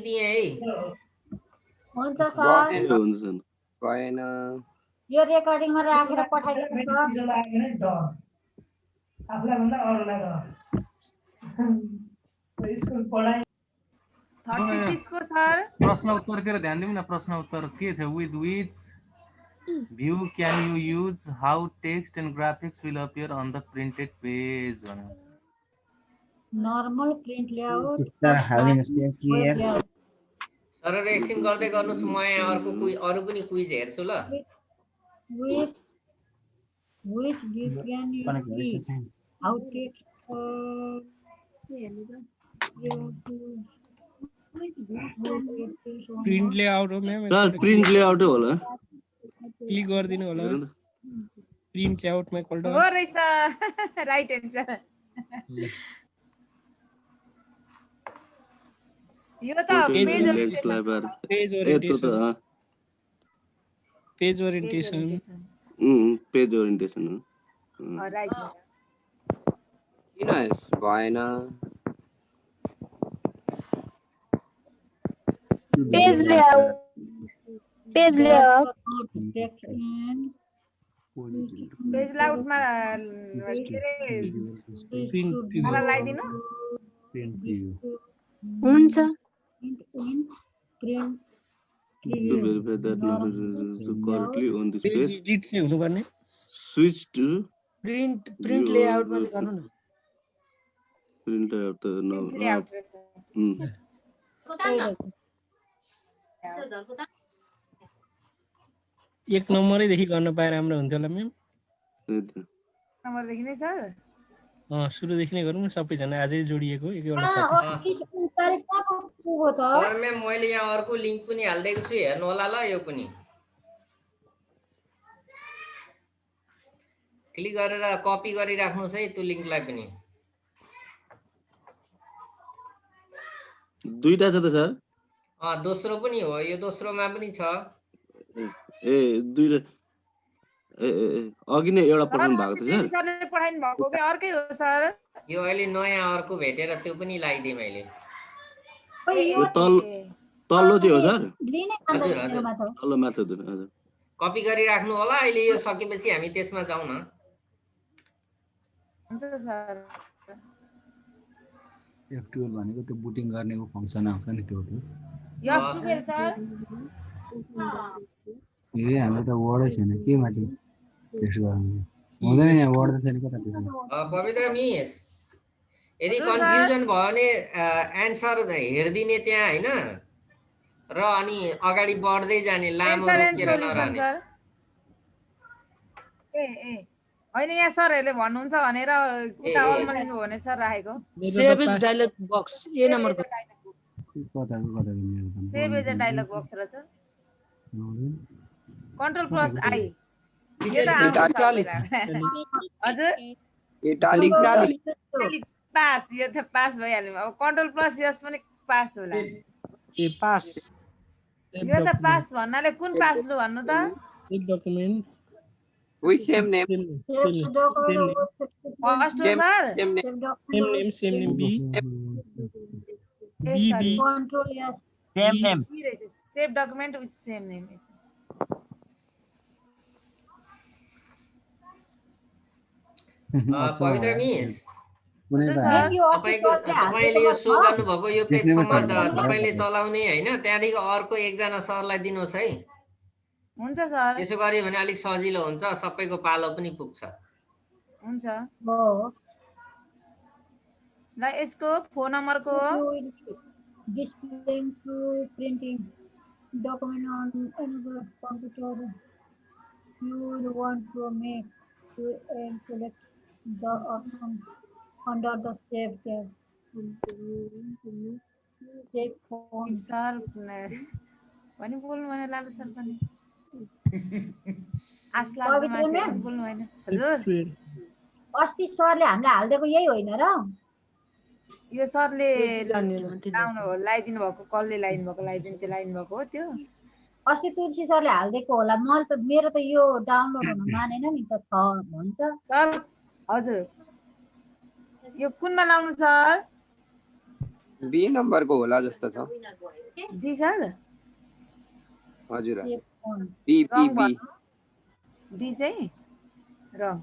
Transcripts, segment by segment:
दिए है हुन्छ सर भएन यो रेकर्डिङमा राखेर पठाइदिनु सर आफूलाई भन्दा अरूलाई स्कुल पढाइ 36 को सर प्रश्न उत्तरतिर ध्यान दिउँ न प्रश्न उत्तर के थियो with which view can you use how text and graphics will appear on the printed page normal print layout सरले एकछिन गर्दै गर्नुस् म यहाँ अरु पनि क्विज हेर्छु ल with which view can you see how text print layout हो म्याम सर प्रिन्ट लेआउट होला क्लिक गर्दिनु होला प्रिन्ट लेआउटमा एकपल्ट हो रहेछ राइट एन्सर यो त पेज ओरिएन्टेसन पेज ओरिएन्टेसन हो राइट किन भएन पेज लेआउट पेज लेआउटमा लगाइदिनु हुन्छ correctly on this page edit चाहिँ हुनुपर्ने switch to प्रिन्ट लेआउटमा चाहिँ गर्नु न print layout no एक नम्बरैदेखि गर्न पाए राम्रो हुन्थ्यो होला म्याम नम्बरदेखि नै सर सुरुदेखि नै गरौँ न सबैजना आजै जोडिएको एकैवटा साथी सर म्याम मैले यहाँ अर्को लिंक पनि हाल्दिएको छु हेर्नु होला ल यो पनि क्लिक गरेर कपी गरिराख्नुस् है त्यो लिंकलाई पनि दुईटा छ त सर दोस्रो पनि हो यो दोस्रोमा पनि छ ए दुईटा अघि नै एउटा पठाउनु भएको थियो सर सरले पठाइनु भएको के अर्कै हो सर यो अहिले नयाँ अर्को भेटेर त्यो पनि लगाइदिए मैले तल्लो चाहिँ हो सर हजुर हजुर तल्लो माथि हजुर कपी गरिराख्नु होला अहिले यो सकेपछि हामी त्यसमा जाउँ न हुन्छ सर F12 भनेको त्यो बुटिङ गर्नेको फंक्सन आउँछ नि त्यो हो F12 सर ए हाम्रो त वर्डै छैन केमा चाहिँ टेस्ट गर्नु हुँदैन यहाँ वर्ड त छैन कता टेस्ट पवित्र मिस यदि कन्फ्युजन भयो भने एन्सर हेर्दिने त्यहाँ हैन र अनि अगाडि बढ्दै जाने लामो रोकेर नरहने ए हैन यहाँ सरहरुले भन्नुहुन्छ भनेर कुटा अलमा लिनु भने सर राखेको सेभ इज डायलॉग बक्स ए नम्बरको कता सेभ इज डायलॉग बक्स रहेछ कन्ट्रोल प्लस आई यो त हजुर इटालिक पास यो त पास भइहाल्यो अब कन्ट्रोल प्लस यस पनि पास होला ए पास यो त पास भन्नाले कुन पास लु भन्नु त एक document Which same name? First हो sir same name B control yes same name save document with same name पवित्र मिस तपाईले यो शो गर्नु भएको यो पेज सम्म तपाईले चलाउने हैन त्यहाँदेखि अर्को एकजना सरलाई दिनुहोस् है हुन्छ सर त्यसो गरे भने अलिक सजिलो हुन्छ सबैको पालो पनि पुग्छ हुन्छ ल यसको फोन नम्बरको displaying to printing document on another computer you will want to make and select the option under the save tab save form sir पनि बोल्नु भने लाग्छ सर पनि अस्ति सरले हामीलाई हाल्दिएको यही होइन र यो सरले लगाइदिनु भएको कसले लगाइदिनु भएको लगाइदिनु भएको हो त्यो अस्ति तुलसी सरले हाल्दिएको होला मैले त मेरो त यो डाउनलोड हुन मानेन नि त छ भन्छ सर हजुर यो कुनमा लाउनु सर बी नम्बरको होला जस्तो छ डी सर हजुर Step 1. बी बी रङ बी डी चाहिँ रङ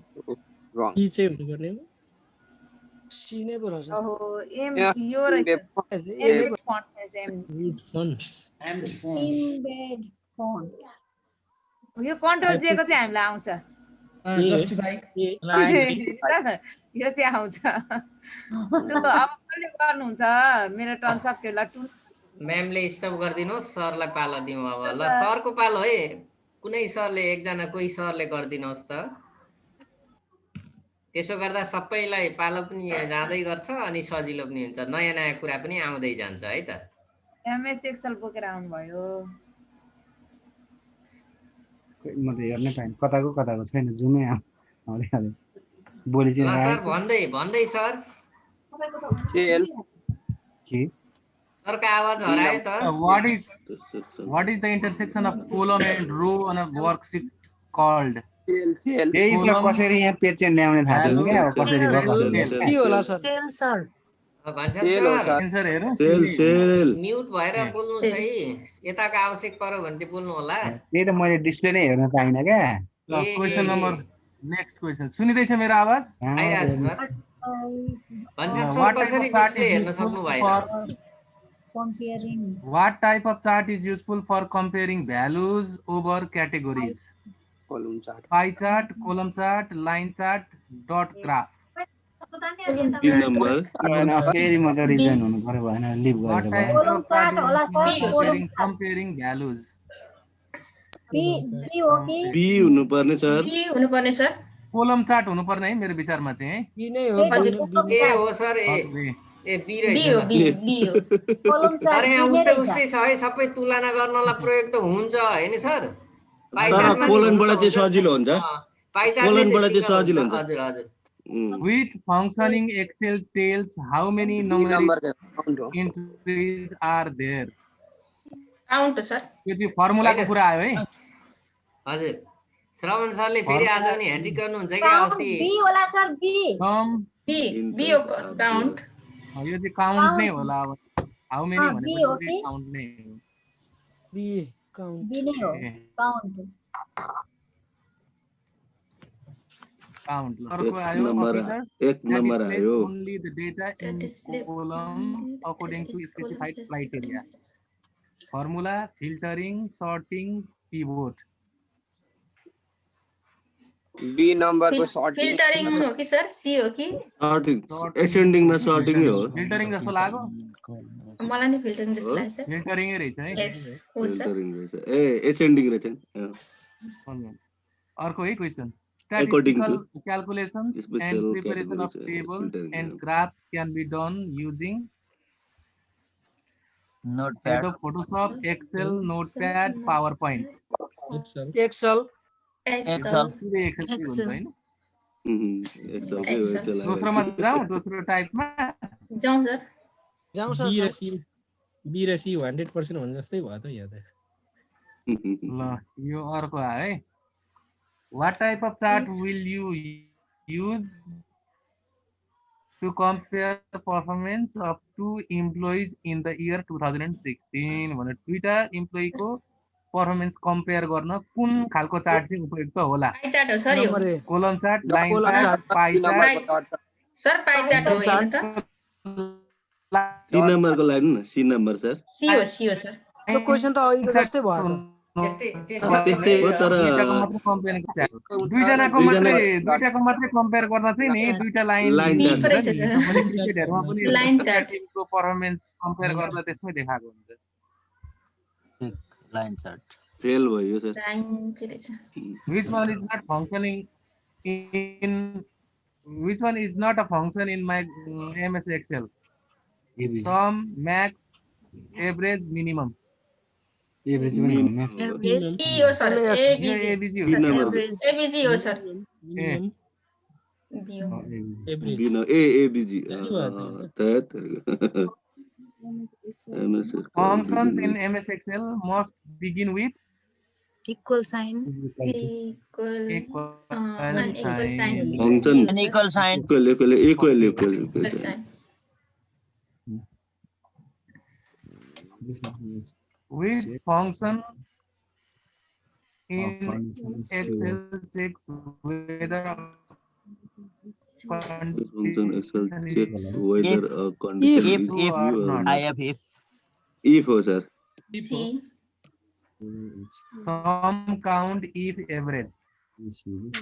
रङ ई चाहिँ हुनुपर्ने हो। सी नै पो रहेछ ओहो एम यहाँ यो रहेछ ए नै एम फन्ट चाहिँ M With fonts. Embed font. यो कन्ट्रोल जे को चाहिँ हामीलाई आउँछ Justify. यो चाहिँ आउँछ त्यो अब कसले गर्नुहुन्छ मेरो टर्न सक्यो ल टु म्यामले स्टप गरिदिनुहोस् सरलाई पालो दिउँ अब ल सरको पालो है कुनै सरले एकजना कोही सरले गरिदिनुहोस् त त्यसो गर्दा सबैलाई पालो पनि जाँदै गर्छ अनि सजिलो पनि हुन्छ नयाँ नयाँ कुरा पनि आउँदै जान्छ है त एमएस एक्सेल बोकेर आउनुभयो म त हेर्नै पाइनँ कताको छैन जुमै आउँदै आउँदै बोली ल चाहिँ सर राखेको भन्दै सर सेल के सरको आवाज हरायो त What is the intersection of column and row on a worksheet called? Cell cell त्यही त कसरी यहाँ पेज चाहिँ ल्याउने थाहा छैन क्या अब कसरी के होला sir cell sir Ghanshyam cell हो सर सर Answer हेरौँ सेल म्युट भएर बोल्नु है यताको आवश्यक पर्यो भने चाहिँ बोल्नु होला त्यही त मैले डिस्प्ले नै हेर्न पाइनँ क्या क्वेसन नम्बर नेक्स्ट क्वेसन सुनिँदैछ मेरो आवाज आइरहेको छ सर घनश्याम सर कसरी डिस्प्ले हेर्न सक्नु भएन Comparing. What type of chart is useful for comparing values over categories? कलम chart Pie chart, column chart, line chart, dot graph. 3 number फेरि म त रिजाइन हुनु पर्यो भएन लिभ What गरेर type भयो of chart is होला useful sir, for comparing values? B हो कि बी हुनुपर्ने सर बी हुनुपर्ने सर Column chart हुनुपर्ने है मेरो विचारमा चाहिँ है बी नै हो ए हो सर ए बी बी रहेछ हो त। बी बी हो column chart अरे यहाँ B नै उस्तै रहेछ। उस्तै छ है सबै तुलना गर्नलाई प्रयोग त हुन्छ हैन सर पाइ तर चार्टमा नि कोलनबाट हुन्छ, चाहिँ सजिलो हुन्छ पाइ चार्टले कोलनबाट चाहिँ सिङ्गल सजिलो हुन्छ हुन्छ। हजुर हजुर Which functioning Excel tells how many B numeric नम्बरको काउन्ट हो entries are there? Count sir यो चाहिँ फर्मुलाको होइन। कुरा आयो है हजुर श्रवण सरले फेरि आज पनि ह्याट्रिक गर्नुहुन्छ कि Count अस्ति B होला सर B कम बी बी हो काउन्ट यो चाहिँ काउन्ट नै होला अब हाउ मेनी B हो भनेपछि कि? काउन्ट नै हो बी काउन्ट B नै हो ए, count काउन्ट एक अर्को आयो नम्बर operator एक that नम्बर displays आयो only the data in column according to specified criteria. Formula, filtering, sorting, pivot. B नम्बरको सर्ट फिल्टरिङ हो कि सर सी हो कि सर्टिङ एसेन्डिङमा सर्टिङ हो फिल्टरिङ जस्तो लाग्यो मलाई नि फिल्टरिङ जस्तो लाग्छ सर फिल्टरिङै रहेछ है यस हो सर फिल्टरिङ रहेछ ए एसेन्डिङ रहेछ अर्को है question According to statistical calculations and special preparation of categories, tables filtering, and yeah. graphs can be done using Adobe Photoshop, Excel, Notepad, PowerPoint. Excel. Excel Excel सिधै Excel चाहिँ हुन्छ हैन एक्सेलकै हो Excel. दोस्रोमा जाउँ दोस्रो टाइपमा जाउँ सर जाउँ B सर र C B र C 100% भने जस्तै भयो त यहाँ त ल यो अर्को आयो है What type of chart will you use to compare the performance of two employees in the year 2016? भने दुईटा इम्प्लोइको पर्फर्मेन्स कम्पेयर गर्न कुन खालको चार्ट चाहिँ उपयुक्त होला पाइ चार्ट हो सर यो number A column chart line Column chart chart, pie chart sir pie chart हो होइन त सी नम्बरको लाइन न सी नम्बर सर सी हो सर यो क्वेसन त अघिको जस्तै भयो त त्यस्तै हो तर दुईजनाको मात्रै कम्पेयर गर्न चाहिँ नि दुईटा लाइन Line chart. क्रिकेटहरुमा पनि Line chart. टिमको परफर्मेन्स कम्पेयर गर्न त्यसमै देखाएको हुन्छ लाइन चार्ट फेल भयो सर लाइन चाहिँ रहेछ which one is not functioning in which one is not a function in my MS Excel sum max average minimum average पनि हो म्याक्स सी हो सर यो एबी एबिसी हो B number ABG हो sir Minimum B हो average. B न A ABG functions in MS Excel must begin with equal sign equal equal sign function equal sign equal equal sign Which function in Excel checks whether This function Excel condition checks is whether a condition is true or true or not? not. If हो sir. C. Sum, count, if, average.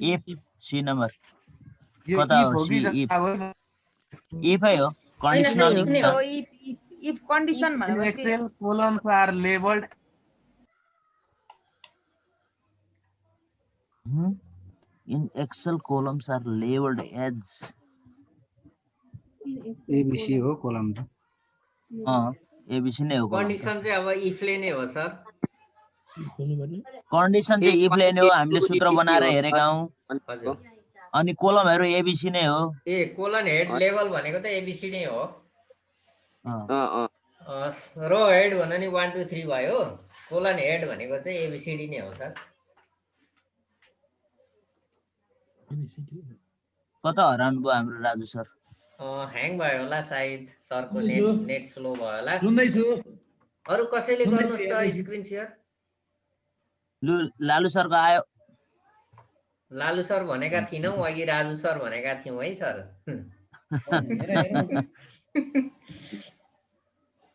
If C number. यो कता if हो हो कि C if जहाँ if है हो होइन conditional सर, if नै छ। हो। if condition in भनेपछि Excel columns are labeled In Excel columns are labeled as ABC हो कोलम त ABC नै हो column त। कन्डिसन चाहिँ अब इफले नै हो सर। कन्डिसन चाहिँ if ले नै हो, हामीले सूत्र बनाएर हेरेका हौं। हजुर अनि कोलमहरु ABC नै हो। ए कोलन हेड लेभल भनेको त एबिसी नै हो। रो हेड भन्नु नि 1 2 3 भयो, कोलन हेड भनेको चाहिँ एबिसिडी नै हो सर। कता हराउनु भयो हाम्रो राजु सर? ह्याङ भयो होला सायद, सरको नेट स्लो भयो होला। अरु कसैले गर्नुस् त स्क्रिन शेयर। लु लालु सरको आयो। लालु सर भनेका थिनौ, अघि राजु सर भनेका थियौ है सर।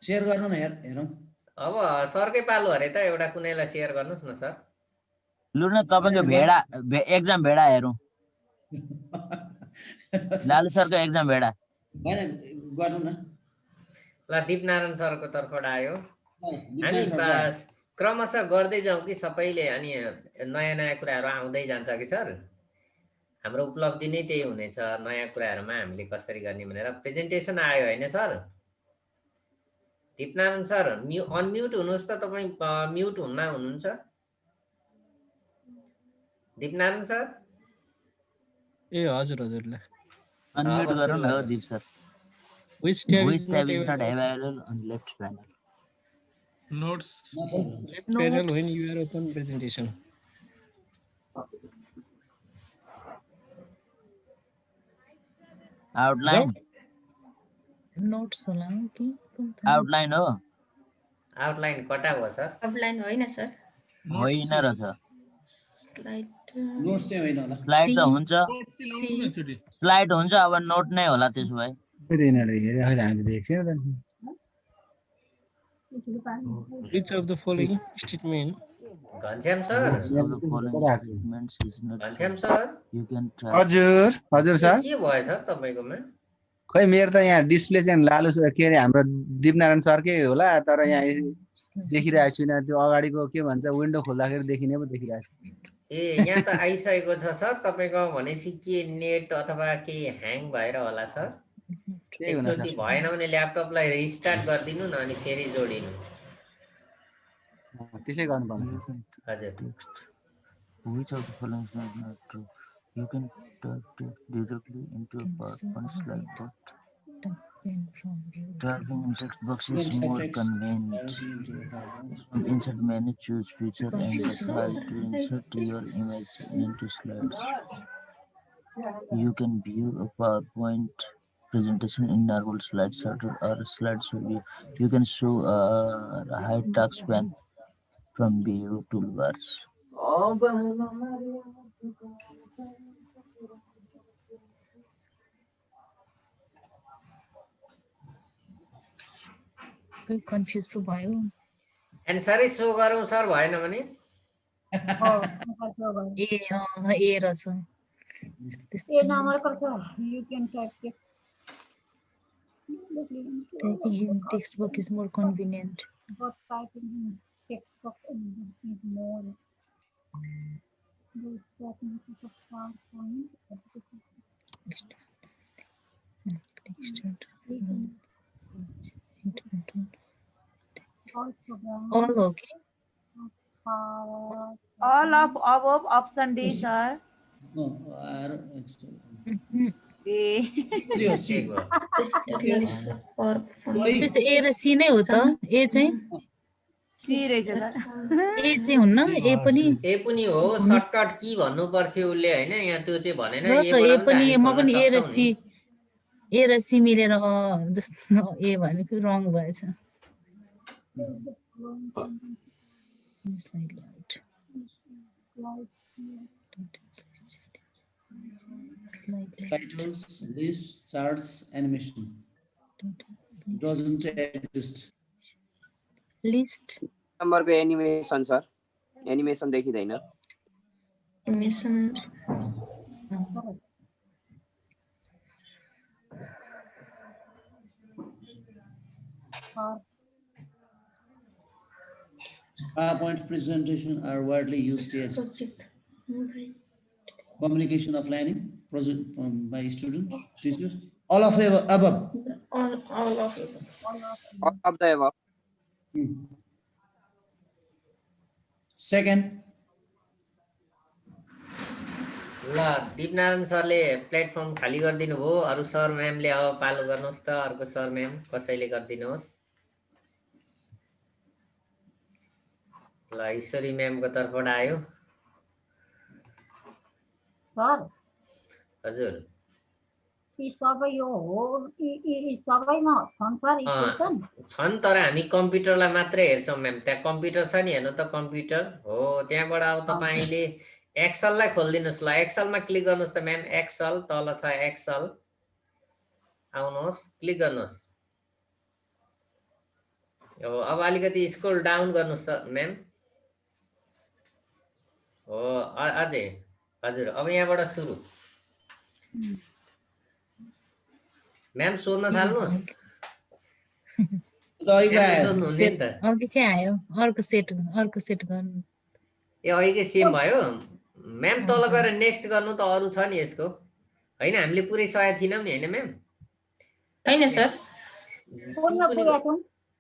शेयर गर्नु न यार, हेरौं। अब सरकै पालो अरे त, एउटा कुनैलाई शेयर गर्नुस् न सर। लु न तपाईको भेडा एक्जाम भेडा हेरौं। लालु सरको एक्जाम भेडा हैन गर्नु न। ल दीपनारायण सरको तर्फबाट आयो। हामी क्रमशः गर्दै जाउँ कि सबैले, अनि नयाँ नयाँ कुराहरू आउँदै जान्छ कि सर। हाम्रो उपलब्धि नै त्यही हुनेछ, नयाँ कुराहरूमा हामीले कसरी गर्ने भनेर। प्रेजेन्टेसन आयो हैन सर? दीपनारायण सर अनम्युट हुनुहोस् त, तपाई म्युट हुनमा हुनुहुन्छ। दीपनारायण सर ए हजुर हजुर ल अनम्युट गरौँ न हो दीप sir. Which tab Which is tab not is not available? available on left panel? Notes. Left panel when you are open presentation. Outline. Notes होला कि Outline हो। आउटलाइन कटा भयो सर। आउटलाइन होइन सर, होइन रहेछ। स्लाइड नोट्स चाहिँ होइन होला। स्लाइड त हुन्छ। स्लाइड हुन्छ, अब नोट नै होला त्यसो भए। Which of the following statement? Ghanshyam sir, Ghanshyam sir You can try. हजुर हजुर सर। के भयो सर तपाईकोमा? खै मेरो त यहाँ डिस्प्ले चाहिँ लालु के अरे हाम्रो दीपनारायण सरकै होला, तर यहाँ देखिरहेको छैन। त्यो अगाडिको के भन्छ विन्डो खोल्दाखेरि देखिने पो देखिरहेको छ। ए यहाँ त आइसकेको छ सर तपाईको। भनेपछि के नेट अथवा के ह्याङ भएर होला सर। एकचोटि भएन भने ल्यापटपलाई रिस्टार्ट गरिदिनु न, अनि फेरि जोडिनु। त्यसै गर्नु पर्छ। हजुर Which of the following is not true? You can type text directly into a PowerPoint slide that typing in text box is more convenient. From insert menu, choose feature and the file to insert your image into slides. You can view a PowerPoint presentation in normal slide sorter or slideshow view. You can show a hide task pan from view toolbars. Confuse भयो। एन्सरै so गरौँ sir, भएन भने? ए रहेछ। ए number पर्छ। You can type text. Typing in text box is more convenient. But typing in text box is more. All okay. all of above option D sir. त्यसो ए र C नै हो त। ए चाहिँ सी रहेछ सर। ए चाहिँ हुन्न, ए पनि हो। सर्टकट की भन्नु पर्थ्यो उसले हैन, यहाँ त्यो चाहिँ भनेन। ए पनि, म पनि ए र सी मिलेर जस्तो ए भनेको रङ भएछ। Slightly out. Titles, lists, charts, animation. Doesn't exist. List. नम्बरको एनिमेसन सर एनिमेसन देखिँदैन Animation. 'PowerPoint presentation are widely used as communication of learning project by students, teachers. All of the above. All of the above. Second. ल दीपनारायण सरले platform खाली गरिदिनु भयो अरु sir म्यामले अब पालो गर्नुहोस् त अर्को सर म्याम कसैले गरिदिनुहोस् ल ईश्वरी म्यामको तर्फबाट आयो सर हजुर यी सबै यो हो यी सबैमा छन् सर इक्वेसन छन् तर हामी कम्प्युटरलाई मात्रै हेर्छौं म्याम त्यहाँ कम्प्युटर छ नि हेर्नु त कम्प्युटर हो त्यहाँबाट अब तपाईले एक्सेल लाई खोल्दिनुस् ल एक्सेल मा क्लिक गर्नुस् त म्याम एक्सेल तल छ एक्सेल आउनुहोस् क्लिक गर्नुस् अब अलिकति स्क्रोल डाउन गर्नुस् म्याम हो अझै हजुर अब यहाँबाट सुरु म्याम सोध्न थाल्नुस् अघि के आयो अर्को सेट गर्नु ए अहिले सेम भयो म्याम तल गएर नेक्स्ट गर्नु त अरु छ नि यसको हैन हामीले पुरै सहायता थिनौं नि हैन म्याम छैन सर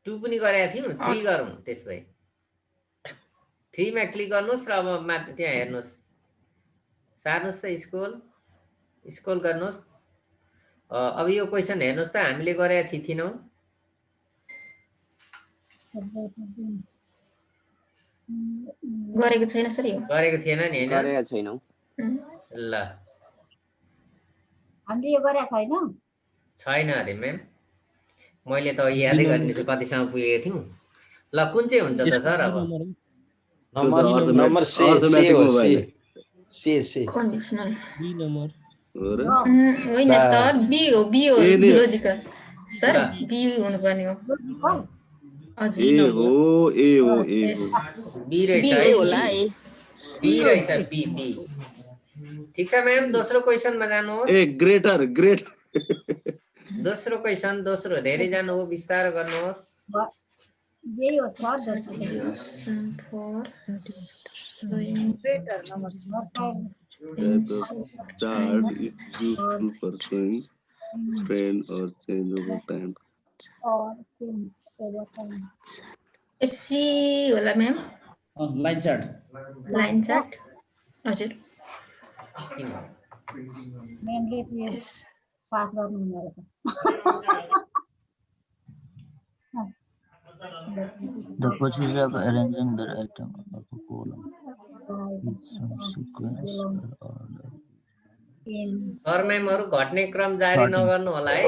2 पनि गरेका थियौ 3 गरौँ त्यसै 3 मा क्लिक गर्नुस् र अब त्यहाँ हेर्नुस् सार्नुस् त स्क्रोल गर्नुस् अब यो क्वेशन हेर्नुस् त हामीले गरेका थिनौं गरेको छैन सर यो गरेको थिएन नि हैन गरेका छैनौ ल हामीले यो गरेका छैन अरे म्याम मैले त यादै गर्दिन्छु कतिसम्म पुगेको थियौ ल कुन चाहिँ हुन्छ त सर अब number C conditional B number होइन सर बी हो लजिकल सर बी हुनु पर्ने हो ए हो बी रहेछ है होला है बी रहेछ बी ठीक छ म्याम दोस्रो क्वेशनमा जानुहोस् ए ग्रेटर दोस्रो क्वेशन धेरै जानु हो विस्तार गर्नुहोस् यही हो sir Chart is useful for showing trend or change over time. C होला म्याम लाइन चार्ट हजुर मेनली पास गर्नु हुँदो The process of arranging the item of a column with some sequence or order. Sir म्यामहरु घट्ने क्रम जारी नगर्नु होला है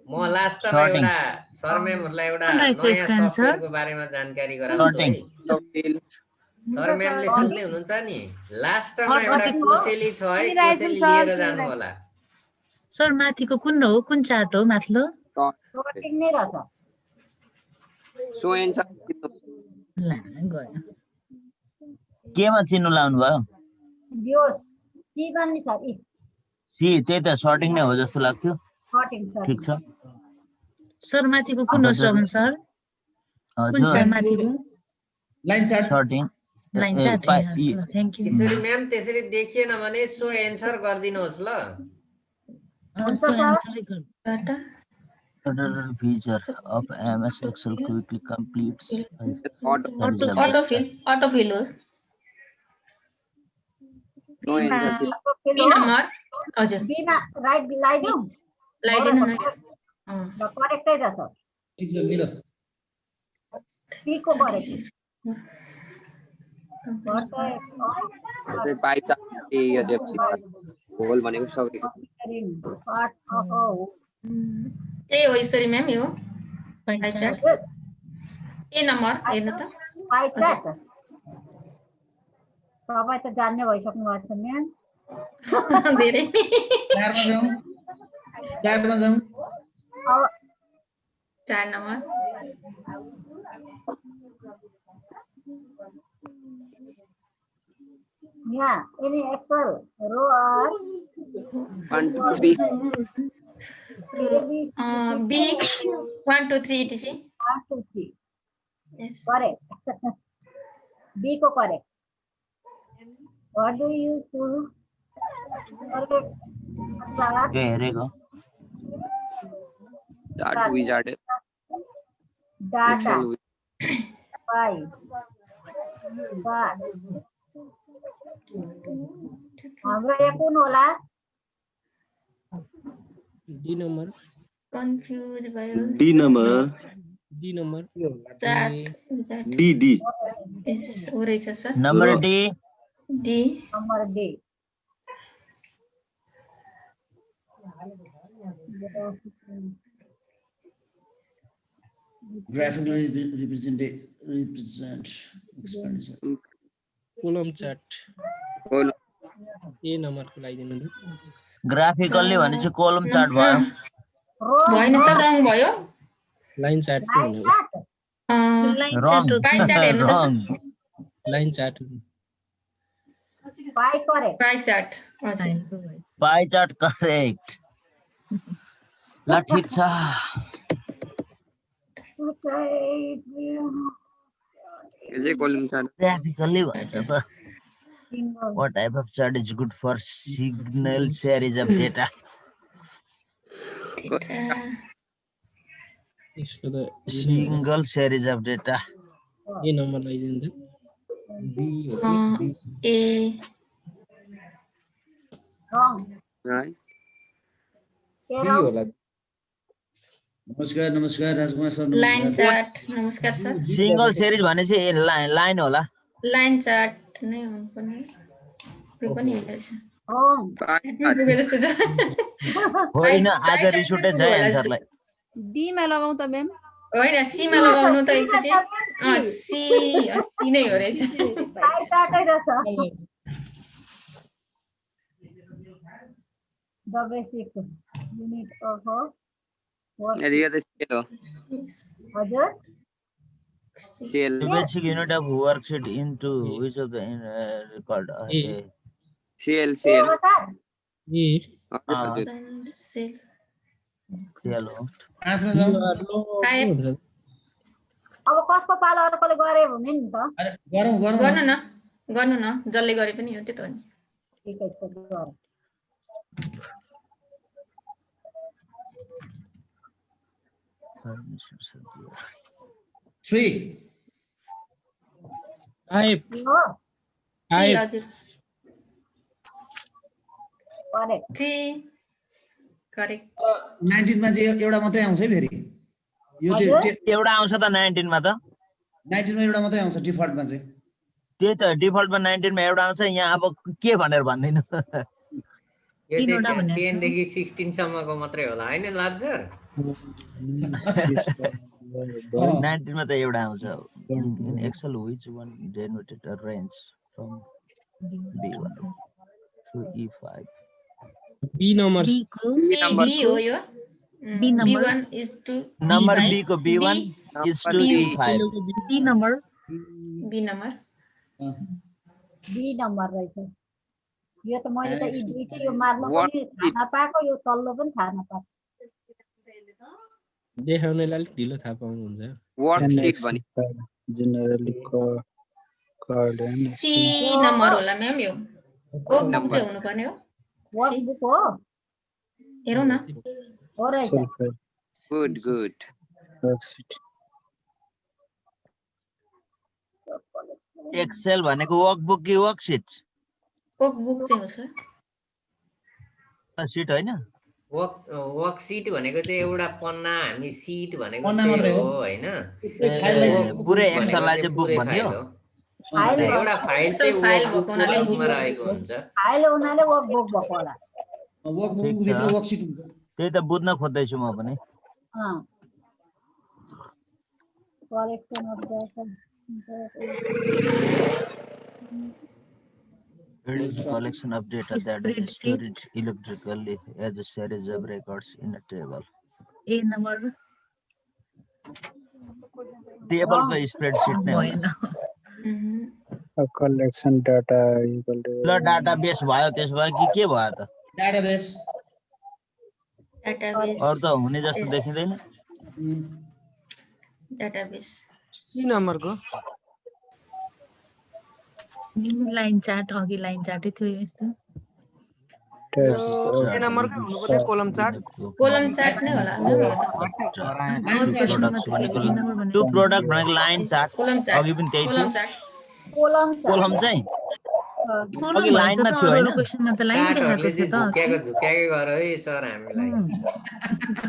म लास्टमा एउटा सर म्यामहरुलाई एउटा नयाँ सफ्टवेयरको बारेमा जानकारी गराउँछु है सर म्यामले सुन्दै हुनुहुन्छ नि लास्टमा एउटा कोसेली छ है कोसेली लिएर जानु होला सर माथिको कुन हो कुन चार्ट हो माथिल्लो सर्टिङ नै रहेछ सो एन्सर ला गयो केमा चिन्ह लाउनु भयो यो सी भन्ने छ सी त्यही त सर्टिङ नै हो जस्तो लाग्थ्यो सर्टिङ ठीक छ सर माथिको कुन हो श्रवण सर कुन छ माथिको line chart shirting line chart thank you यसरी म्याम त्यसरी देखिएन भने सो एन्सर गरिदिनुहोस् ल सो एन्सर गर्नु feature of MS Excel quickly completes autofill हो नो एन्सर बी नम्बर हजुर बी मा राइट लगाइदिउ लगाइदिनु न ल करेक्टै रहेछ ठीक छ मिलो बी को करेक्ट पाइ छ यो डेप्थ होल भनेको सकेको पार्ट अफ ए हो यसरी म्याम यो पाइ चार्ट ए नम्बर हेर्नु त पाइ चार्ट तपाईँ त जान्ने भइसक्नु भएको छ म्याम धेरै 4 मा जाउँ 4 मा जाउँ 4 नम्बर यहाँ any Excel row or 1 2 3 B 1 2 3 etc 1 2 3 yes correct B को correct what do you use to correct हेरेको chart wizard data Excel pie bar हाम्रो यहाँ कुन होला D number. confused भयो D number. D number. Chart D. yes हो रहेछ sir number D number D graphically represent expenditure. Column chart. Column. A number को लगाइदिनु नि ग्राफिकल्ली भनेपछि कोलम चार्ट भयो भएन सर रङ भयो लाइन चार्ट पाइ चार्ट हेर्नु त सर लाइन चार्ट पाइ correct पाइ चार्ट हजुर पाइ चार्ट करेक्ट ल ठीक छ यो चाहिँ कोलम चार्ट ग्राफिकल्ली भन्छ त What type of chart is good for signal series of data? Single series of data. A number लगाइदिनु ए wrong right नमस्कार नमस्कार राजकुमार सर लाइन चार्ट नमस्कार सर Single series भनेपछि लाइन होला लाइन चार्ट नै हुनुपर्ने त्यो पनि होइन रहेछ wrong पुगे जस्तो छ होइन आज रिस उठे छ आन्सरलाई डी मा लगाउँ त म्याम होइन सी मा लगाउनु त एकचोटि सी नै हो रहेछ पाइ चार्टै रहेछ the basic unit of work यो त सेल हो हजुर sale The basic unit of worksheet into which of the record cell E हजुर Hello. 5 मा जाउँ अब कसको पालो अर्कोले गरे भने नि त अरे गरौँ गर्नु न जसले गरे पनि हो त्यो त हो नि ठिकै छ गर Three. Type. हो हजुर करेक्ट 3 करेक्ट 19 मा चाहिँ एउटा मात्रै आउँछ है फेरि यो चाहिँ एउटा आउँछ त 19 मा त 19 मा एउटा मात्रै आउँछ डिफल्ट मा चाहिँ त्यही त डिफल्ट मा 19 मा एउटा आउँछ यहाँ अब के भनेर भन्दिनु यो चाहिँ 10 देखि 16 सम्मको मात्रै होला हैन लाज सर 19 मा त एउटा आउँछ in excel which one denoted a range from b1 to e5 B number B हो यो B1 is to number b को b1 is to e5 B number B number B number रहेछ यो त मैले त यी दुईटै यो मार्न पनि थाहा नपाएको यो तल्लो पनि थाहा नपाएको देखाउनेलाई अलिक ढिलो थाहा पाउनुहुन्छ वर्कशीट भने जनरली C नम्बर होला म्याम यो वर्कबुक चाहिँ हुनु पर्ने हो वर्कबुक हो हेरौँ न हो रहेछ गुड वर्कशीट एक्सेल भनेको वर्कबुक कि वर्कशीट वर्कबुक चाहिँ हो सर सिट हैन वर्कशीट भनेको चाहिँ एउटा पन्ना हामी सीट भनेको पन्ना मात्रै हो हैन पुरै एक्सेललाई चाहिँ बुक भन्यो एउटा फाइल चाहिँ वर्कबुकमा रहेको हुन्छ फाइल हुनाले वर्कबुक भएको होला वर्कबुक भित्र वर्कशीट हुन्छ त्यही त बुझ्न खोज्दै छु म पनि collection of data. It is a collection of data that is stored electrically as a series of records in a table. A number. Table को spreadsheet नै होला। A collection data equal to ल database भयो त्यसबाट के भयो त? Database. अरु त हुने जस्तो देखिदैन। Database. सी नम्बर को लाइन चार्ट अघि लाइन चार्टै थियो यस्तो। ए नम्बर को हुनु पर्ने कोलम चार्ट Column chart नै होला टु प्रोडक्ट भनेको लाइन चार्ट Column chart. अघि पनि त्यही थियो। Column chart. कोलम चाहिँ अघि लाइनमा थियो हैन? क्वेशनमा त लाइन देखाएको थियो त। झुक्याकै गर है सर हामीलाई।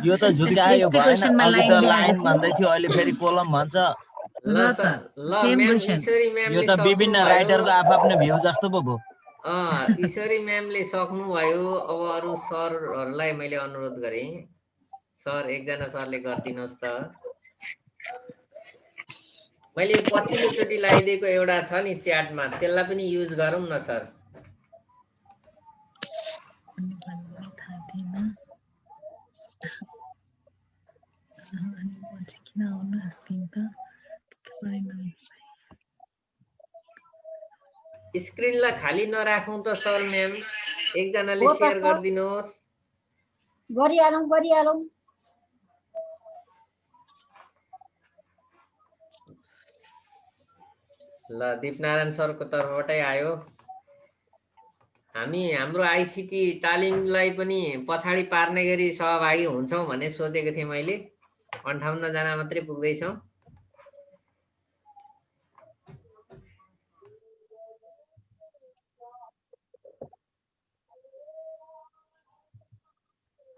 यो त झुक्यायो भएन। अघि त लाइन भन्दै थियो अहिले फेरि कोलम भन्छ। ल सर ल म्याम ईश्वरी म्यामले यो त विभिन्न राइटरको आफ्नो भ्यू जस्तो पो भयो। ईश्वरी म्यामले सक्नु भयो। अब अरु सरहरुलाई मैले अनुरोध गरे सर एकजना सरले गर्दिनुहोस् त। मैले पछिल्लो चोटी लगाइदिएको एउटा छ नि च्याटमा त्यसलाई पनि युज गरौँ न सर। स्क्रिनलाई खाली नराखौं त सर म्याम एकजनाले शेयर गरिदिनुहोस्। गरिहालौं। ल दीपनारायण सरको तर्फबाटै आयो। हामी हाम्रो आईसीटी तालिमलाई पनि पछाडी पार्ने गरी सहभागी हुन्छौं भन्ने सोचेको थिएँ मैले। 58 जना मात्रै पुग्दै छौं।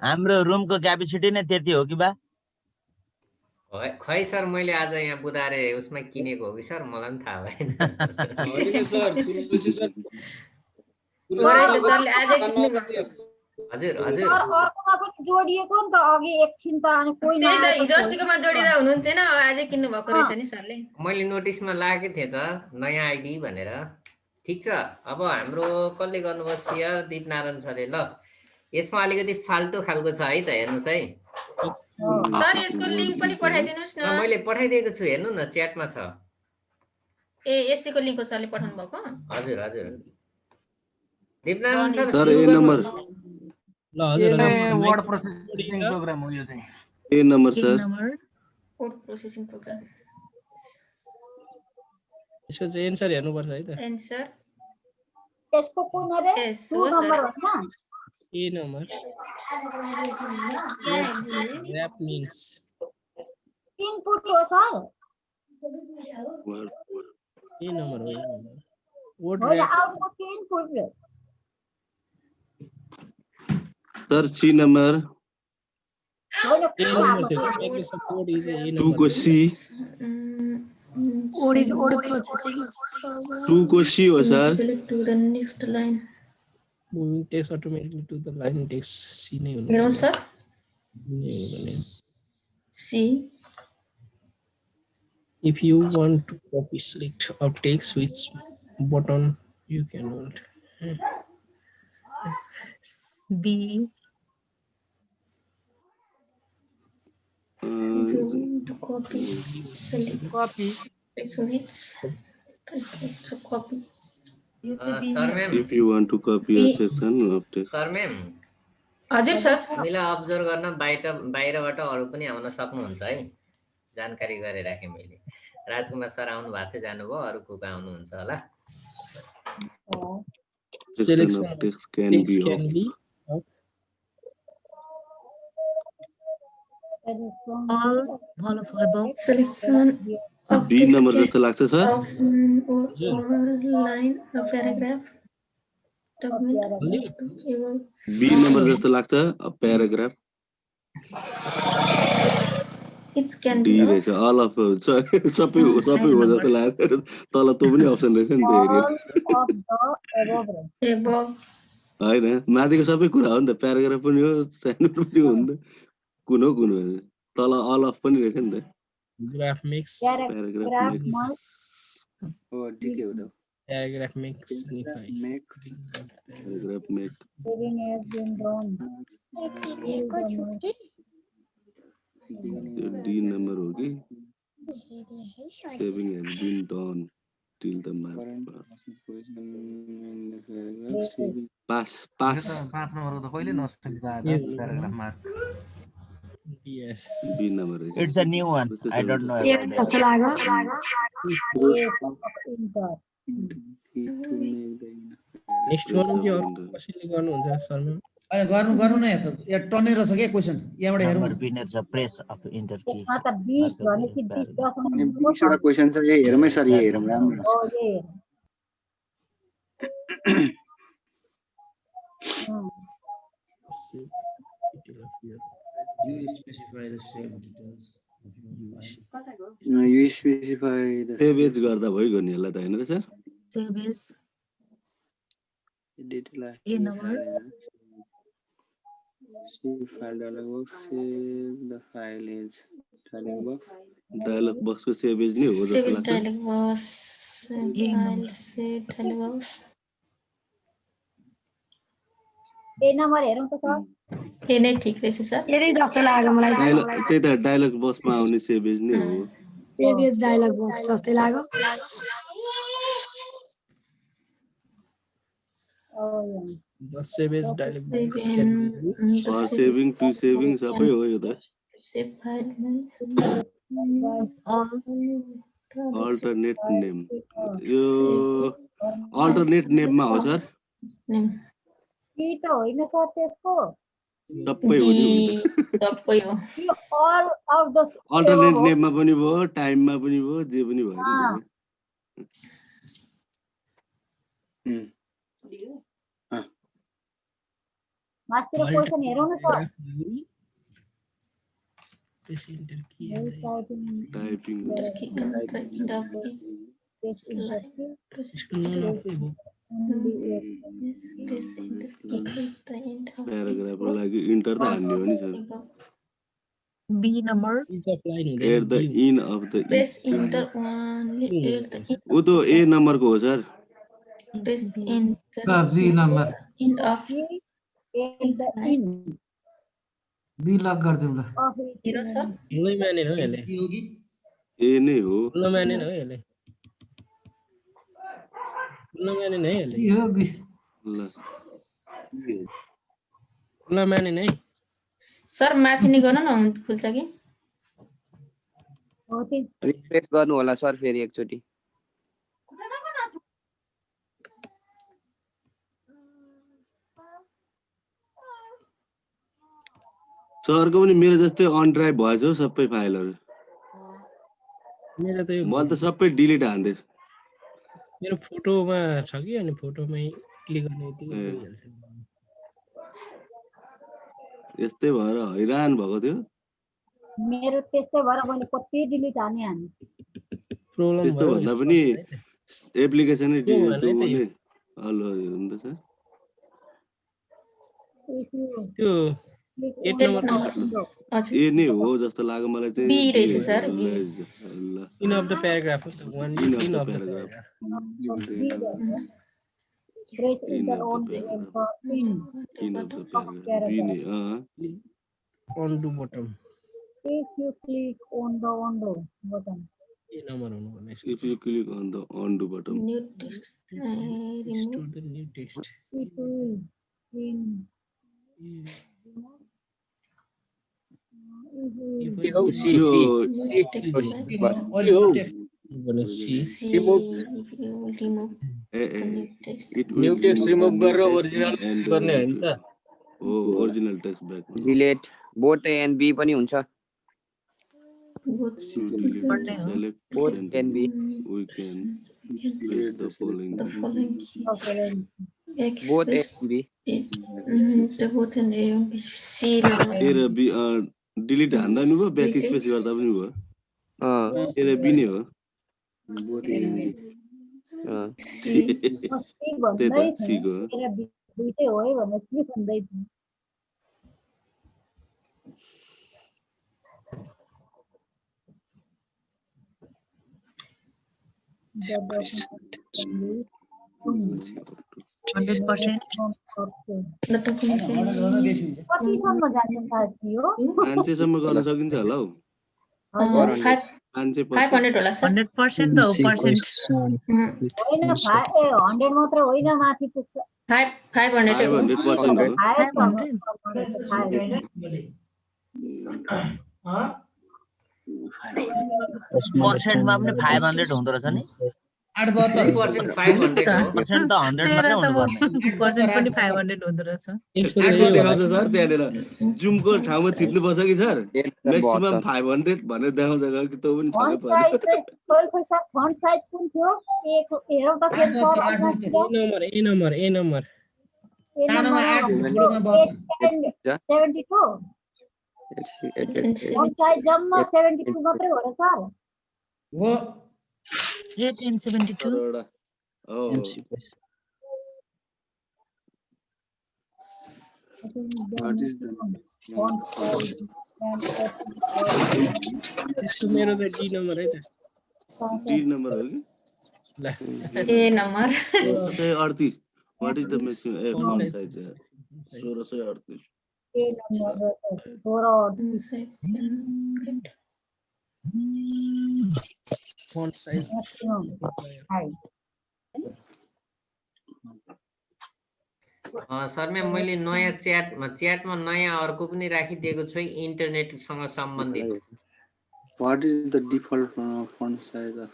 हाम्रो रुमको क्यापेसिटी नै त्यति हो कि बा? खै सर मैले आज यहाँ बुधारे उसमा किनेको हो कि सर मलाई पनि थाहा भएन। हजुर हजुर अर्कोमा पनि जोडिएको नि त अघि एकछिन त अनि कोही त्यही त हिजो अस्तिकोमा जोडिदा हुनुहुन्थेन अझै किन्नु भएको रहेछ नि सरले। मैले नोटिसमा लागेको थिएँ त नयाँ आइडी भनेर। ठीक छ अब हाम्रो कसले गर्नुभयो शेयर दीपनारायण सरले। ल यसमा अलिकति फाल्टो खालको छ है त हेर्नुस् है। सर यसको लिंक पनि पठाइदिनुस् न। मैले पठाइदिएको छु हेर्नु न च्याटमा छ। ए एसीको लिंकको सरले पठाउनु भएको? हजुर हजुर दीपनारायण सर ए नम्बर ल हजुर वर्ड प्रोसेसिङ प्रोग्राम हो यो चाहिँ। A number sir code processing program. यसको चाहिँ एन्सर हेर्नु पर्छ है त। एन्सर यसको कुन रे 2 नम्बर हो न? A number wrap means input हो सर। ए नम्बर हो ए नम्बर वर्ड हो र्याप आउटपुट के इनपुट रे। सर सी नम्बर हो न ए नम्बर थियो त्यसको कोड इज ए 2 नम्बर को C code is word processing 2 को सी हो sir. To the next line moving text automatically to the line text C नै हुनु हेर्नु सर पर्ने। C if you want to copy select of text which button you can hold. B to copy select copy which so copy sir ma'am if you want to copy a section of text sir ma'am हजुर sir हामीलाई observe गर्न बाहिरबाट अरु पनि आउन सक्नुहुन्छ है। जानकारी गरे राखे मैले। राजकुमार सर आउनु भएको थियो जानुभयो अरु को आउनुहुन्छ होला। section of text can be of all of above selection of B number जस्तो लाग्छ sir. of or line a paragraph document B number जस्तो लाग्छ paragraph. it can D be रहेछ अल अफ सबै हो जस्तो लाग्यो। तल त्यो पनि अप्सन रहेछ नि त हेरि above हैन माथिको सबै कुरा हो नि त प्याराग्राफ पनि हो सानो पनि हो नि त कुन हो तल अल अफ पनि रहेछ नि त। Graph mix. Paragraph mix. mark. हो ठिकै हो त Paragraph mix. Signify. Paragraph mix. Saving has been done. यो डी नंबर हो कि saving has been done till the mark. Pass. पाँच नम्बरको त कहिले नसुनिन्छ paragraph mark Yes. B number is. It's a new one. I don't know about it. Next one के कसैले गर्नुहुन्छ शर्मा? अहिले गर्नु न यहाँ त यहाँ टन्नै रहेछ के क्वेशन यहाँबाट हेरौँ Number winner is a press of enter key. यसमा त 20 भने कि 20 अनि 20 वटा क्वेशन छ यही हेरौँ है सर यही हेरौँ राम्रो हो ये You specify the same details. You specify the Save as गर्दा भइगयो नि यसलाई त हैन र sir Save as detail A number. save file dialog box save the file is dialog box dialog बक्सको सेभ एज नै हो Save जस्तो as लाग्छ dialog box. File save dialog box. ए नम्बर हेरौँ त सर ए नै ठिक रहेछ सर हेरै जस्तो लाग्यो मलाई त्यही त डायलग बक्समा आउने सेभ एज नै हो सेभ एज डायलग बक्स जस्तै लाग्यो The save as dialog box Save can in be used. For saving to saving सबै हो यो त save file अल्टरनेट नेम यो अल्टरनेट नेममा हो सर टी त होइन सर त्यसको सबै हो नि सबै हो यो अल अफ द अल्टरनेट नेममा पनि भयो टाइममा पनि भयो जे पनि भयो मास्टर क्वेशन हेरौँ न sir Press enter key. Typing इसको नाम आफै हो प्याराग्राफको लागि इन्टर त हान्ने हो नि sir B number. Is offline at हुँदैन the end of the Press enter only at the end. ऊ त ए नम्बरको हो sir Press enter B number end of B lock गरिदिउँ ल हेरो सर फुल्लै मानेन हो यसले ए नै हो फुल्न मानेन हो यसले फुल्न मानेन है यसले यो बी ल फुल्न मानेन है सर माथि नै गर्न न खुल्छ कि रिफ्रेश गर्नु होला सर फेरि एकचोटी सरको पनि मेरो जस्तै अन ड्राइभ भएछ हौ सबै फाइलहरू मेरो त यो मैले त सबै डिलिट हान्दै मेरो फोटोमा छ कि अनि फोटोमै क्लिक गर्ने बित्तिकै गइहाल्छ यस्तै भएर हैरान भएको थियो मेरो त्यस्तै भएर मैले कति डिलिट हाने प्रब्लम त्यस्तो भयो भन्दा पनि एप्लिकेसनै के भने त यो? हेलो हुन्छ सर त्यो एट नम्बर हजुर ए नै हो जस्तो लाग्यो मलाई चाहिँ बी रहेछ सर ल end of the paragraph one end end of of the the paragraph press enter on the enter in end of the paragraph B नै on to bottom if you click on the undo button A number हुनु पर्ने if you click on the undo button new text remove store the new text it will in यो new text remove गरेर original गर्ने हैन त हो original text back delete both A and B पनि हुन्छ select both and B we can press the following both A and B A र B delete हान्दा नि भयो ब्याक स्पेस गर्दा पनि भयो ए र बी नै हो बोथ ए एन्ड बी त्यही त ठिक हो दुईटै हो है भनेर सी भन्दै थिएँ the document can be 100%. The document can be कतिसम्म जान्छ साथी हो 500 सम्म गर्न सकिन्छ होला हौ हजुर 500 होला सर 100% the percent. होइन 100 मात्र होइन माथि पुग्छ 500 हो पर्सेन्टमा पनि 500 हुँदो रहेछ नि 2% 500 हो पर्सेन्ट त 100 मात्रै हुनुपर्ने Percent पनि 500 हुँदो रहेछ. देखाउँछ सर त्यहाँनिर जुमको ठाउँमा थिच्नुपर्छ कि सर म्याक्सिमम 500 भनेर देखाउँछ कि त्यो पनि छक्कै पर्यो खोइ सर फन्ट साइज कुन थियो हेरौँ त फेरि सर A number. सानोमा 8 ठुलोमा 72 72 फन्ट साइज जम्मा 72 मात्रै हो र सर हो 8 and 72. What is the font size So मेरो त D number है त. D number हो कि A number 1638 what is the maximum font size 1638 A number Font size. maximum height sir मैले नयाँ च्याटमा नयाँ अर्को पनि राखिदिएको छु इन्टरनेटसँग सम्बन्धित What is the default font size of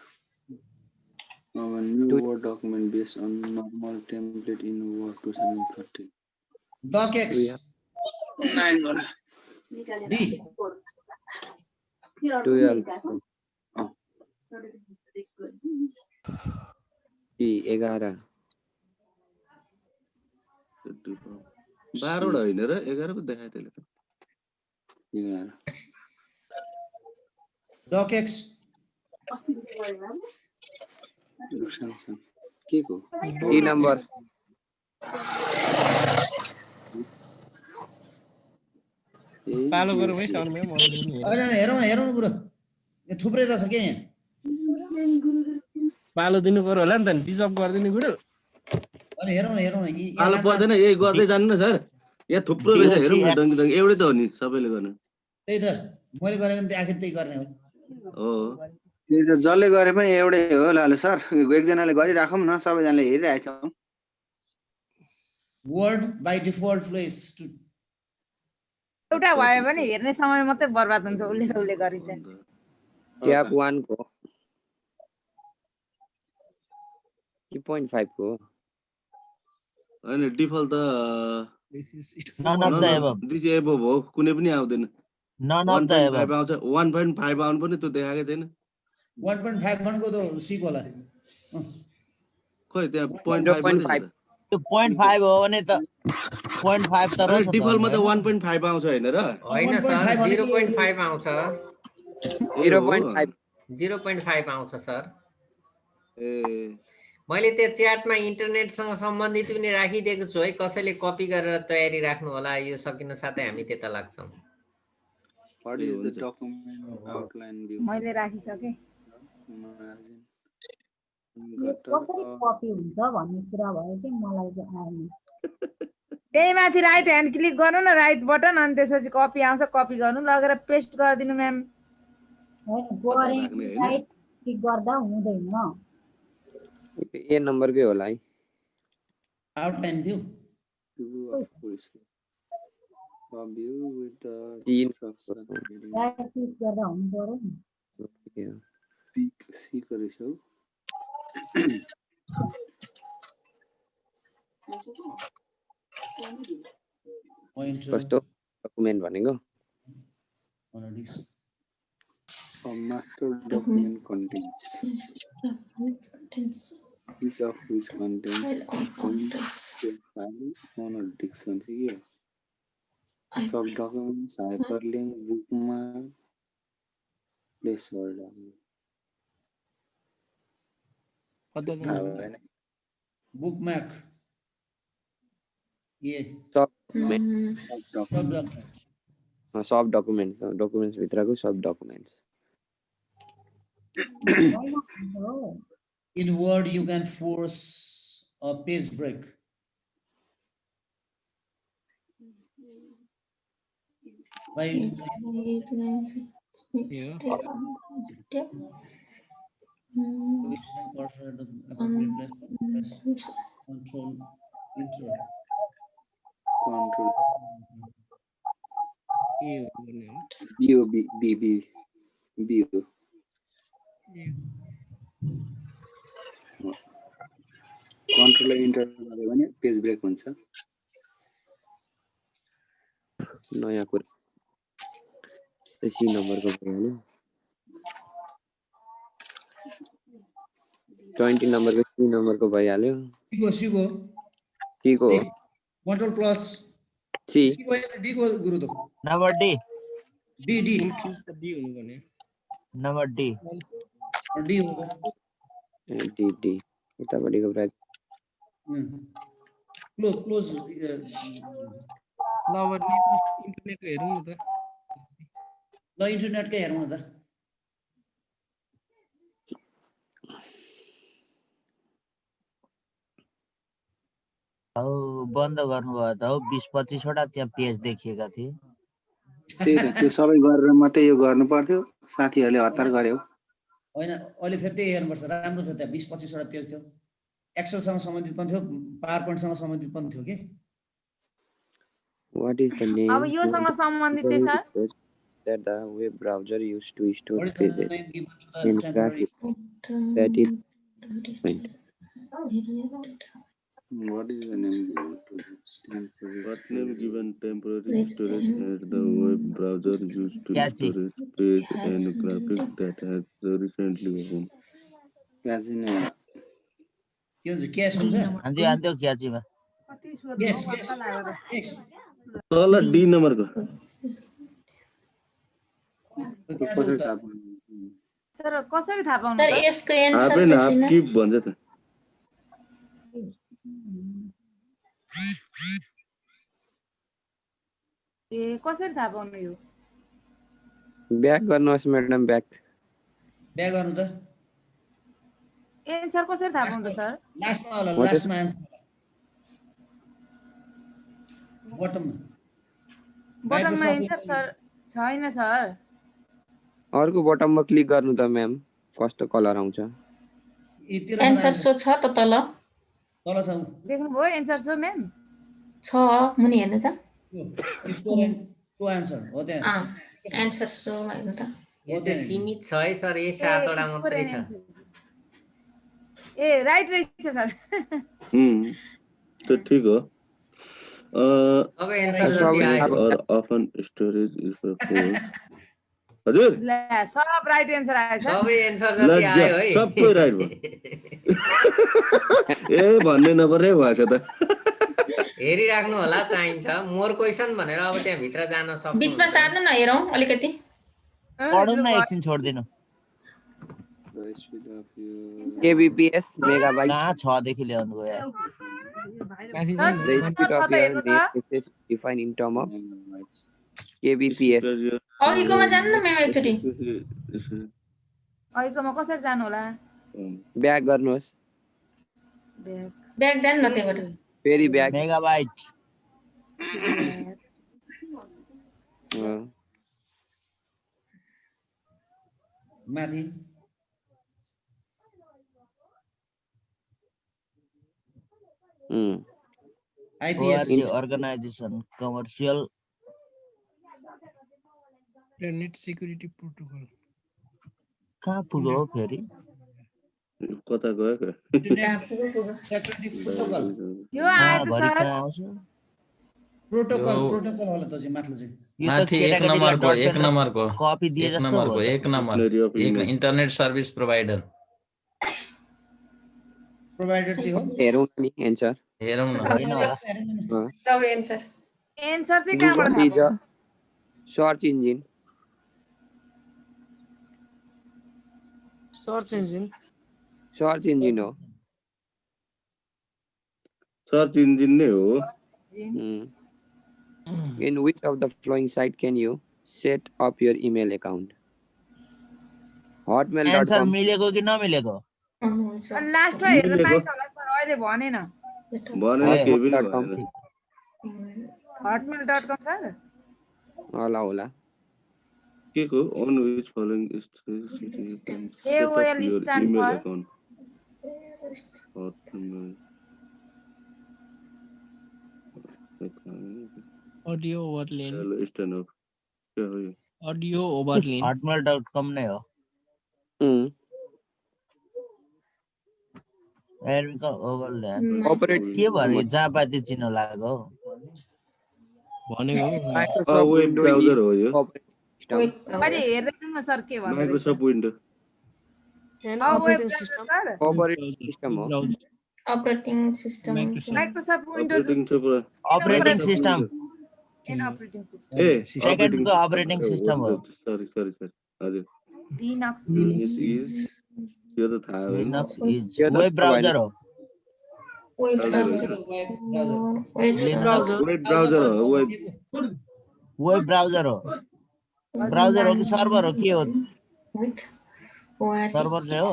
a new Word document based on normal template in Word 2013? docx 9 D 12 11 12 होइन र 11 पो देखायो त्यसले त 11 docx के को D number पालो गरौँ है साउन्डमा होइन हेरौँ न गुरु यो थुप्रै रहेछ के यहाँ पालो दिनु पर्यो होला नि त डिजर्भ गर्दिनु गुरु अनि हेरौँ न पालो पर्दैन यही गर्दै जानु न सर यहाँ थुप्रो रहेछ हेरौँ न डङ्गी एउटै त हो नि सबैले गर्ने त्यही त मैले गरे भने त आखिर त्यही गर्ने हो हो त्यही त जसले गरे पनि एउटै हो लालु सर एकजनाले गरिराखौँ न सबैजनाले हेरिरहेछौँ word by default place to एउटा भयो भने हेर्ने समय मात्रै बर्बाद हुन्छ उसले गरिन्छ ट्याब 1 को 2.5 को हैन डिफल्ट त None of the above. This above हो कुनै पनि आउँदैन None of the 1.5 above. आउँछ 1.5 आउनु पनि त्यो देखाएको छैन 1.5 भनेको त सिक होला खोइ त्यहाँ 0.5 त्यो 0.5 हो भने त 0.5 त रहेछ डिफल्ट मा त 1.5 आउँछ हैन र हैन सर 0.5 आउँछ 0.5 आउँछ सर ए मैले त्यो च्याटमा इन्टरनेटसँग सम्बन्धित पनि राखिदिएको छु है कसैले कपी गरेर तयारी राख्नु होला यो सकिनु साथै हामी त्यता लाग्छौं What is the document outline view? मैले राखिसके कसरी कपी हुन्छ भन्ने कुरा भयो कि मलाई चाहिँ आएन त्यही माथि राइट ह्यान्ड क्लिक गर्नु न राइट बटन अनि त्यसपछि कपी आउँछ कपी गर्नु लगेर पेस्ट गरिदिनु म्याम हैन गरे राइट क्लिक गर्दा हुँदैन ए नम्बरकै होला है outline view View of full screen. View with the structure. Right click गर्दा हुनु पर्यो नि Peak C करेछौ कस्तो डकुमेन्ट भनेको A master document contains each of which contains file on a dictionary, subdocuments, hyperlink, bookmark, placeholder. bookmark sub documents भित्रको सब documents In Word, you can force a page break. By Yeah. positioning cursor at the appropriate place, press Control Enter. Control Yeah. भन्ने हो। BO. Control enter गर्यो भने page brake हुन्छ। नयाँ कुरा C नम्बरको भइहाल्यो 20 नम्बरको सी नम्बरको भइहाल्यो सिगो सीको Control plus सी C को D को गुरु दो number D D Increase the D हुनुपर्ने। नंबर डी D होगा डी उतापट्टिको प्राइस क्लोज ल अब इन्टरनेटको हेरौँ न त। ल इन्टरनेटकै हेरौँ न त हौ बन्द गर्नुभयो त हौ 20-25 वटा त्यहाँ पेज देखिएका थिए। त्यही त त्यो सबै गरेर मात्रै यो गर्नु पर्थ्यो साथीहरूले हतार गर्यो। होइन अहिले फेरि त्यही हेर्नुपर्छ राम्रो थियो त्यहाँ 20-25 वटा पेज थियो एक्सेलसँग सम्बन्धित पनि थियो पावर पोइन्टसँग सम्बन्धित पनि थियो के What is the name अब योसँग सम्बन्धित चाहिँ sir that the web browser used to store What is the pages name given to the in temporary? graphic that is fine. What is the name given to this temporary What name given temporary Which storage as the web browser used to Catchy. storage page and graphic that has recently opened? क्याजी नै हो। के हुन्छ cash हुन्छ अन्त्य अन्त्य क्याचीमा cash तल D नम्बरको कसरी थाहा पाउनु? सर कसरी थाहा पाउनु सर त? यसको एन्सर हाफ एन्ड चाहिँ हाफ छैन किप भन्छ त ए कसरी थाहा पाउनु यो? ब्याक गर्नुहोस् म्याडम ब्याक ब्याक गर्नु त एन्सर कसरी थाहा पाउनु त सर? लास्टमा होला What is- लास्टमा आन्सर बटममा बटममा एन्सर सर छैन सर। अर्को बटममा क्लिक गर्नु त म्याम फर्स्ट कलर आउँछ एन्सर सो छ त तल तल छ देख्नुभयो एन्सर सो म्याम? छ मुनि हेर्नु त त्यो आन्सर हो त्यहाँ एन्सर सो हेर्नु त यो चाहिँ सीमित छ है सर यही 7 वटा मात्रै छ। ए राइट रहेछ सर। त्यो ठिक हो सबै एन्सर जति आयो or often storage is the code हजुर ल सब राइट एन्सर आयो सर। सबै एन्सर जति आयो है सबै राइट भयो ए भन्ने नपर्ने भएछ त हेरिराख्नु होला चाहिन्छ मोर क्वेसन भनेर अब त्यहाँ भित्र जान सक्नु बिचमा सार्नु न हेरौँ अलिकति पढौँ न एकछिन छोड्दिनु The speed of your kbps megabyte कहाँ 6 देखि ल्याउनु भयो यार माथि the speed of your net is defined in terms of kbps अघिकोमा जानु न म्याम एकचोटि अहिलेकोमा कसरी जानु होला? ब्याक गर्नुहोस् ब्याग जानु न त्यहाँबाट फेरि ब्याक मेगाबाइट माथि IPS organisation commercial net security protocol कहाँ पुग्यो हो फेरि कता गयो यो आयो त घरि सर। कहाँ आउँछ प्रोटोकल होला त चाहिँ माथि चाहिँ यो त माथि एक केटाकेटीलाई नम्बरको कपी दिए जस्तो भयो एक number internet service provider provider चाहिँ हो हेरौँ नि एन्सर हेरौँ न सब एन्सर एन्सर चाहिँ कहाँबाट थाहा पाउनु? सर्च इन्जिन सर्च इन्जिन हो सर्च इन्जिन नै हो in which of the following site can you set up your email account answer hotmail.com मिलेको कि नमिलेको अनि लास्टमा हेर्न पाइन्छ होला सर अहिले भनेन भनेन केही पनि भनेन hotmail.com सर होला होला के को on which following is AOL stand email for account Hotmail. Audio overlay. Stand up. क्या हो ये Audio overlay. hotmail.com नै हो एरिका ओभरले Operate के भने जापाती चिन्ह लाग्यो भनेको वेब ब्राउजर हो यो अहिले हेर्दै जाउँ न सर के भन्दै Microsoft window an operating system operating system हो Operating system. Microsoft Windows operating system an operating system A सेकेन्डको अपरेटिङ सिस्टम हो सरी हजुर लिनक्स यो त थाहा होइन लिनक्स इज वेब ब्राउजर हो Web browser. वेब ब्राउजर हो वेब ब्राउजर हो ब्राउजर हो कि सर्भर हो के हो With OASI. सर्भर चाहिँ हो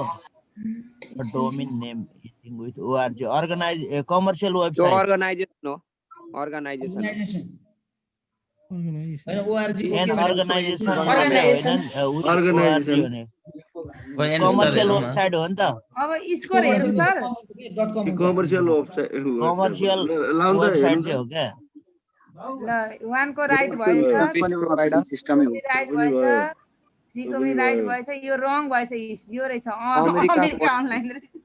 domain name with org organise commercial त्यो वेबसाइट अर्गनाइजेसन हो अर्गनाइजेसन होइन ORG an organisation commercial website हो नि त अब स्कोर हेरौँ sir commercial website commercial website चाहिँ हो क्या ल 1 को राइट भएछ सिस्टम राइट भएछ 3 को पनि राइट भएछ यो रङ भएछ यो रहेछ अमेरिका अनलाइन रहेछ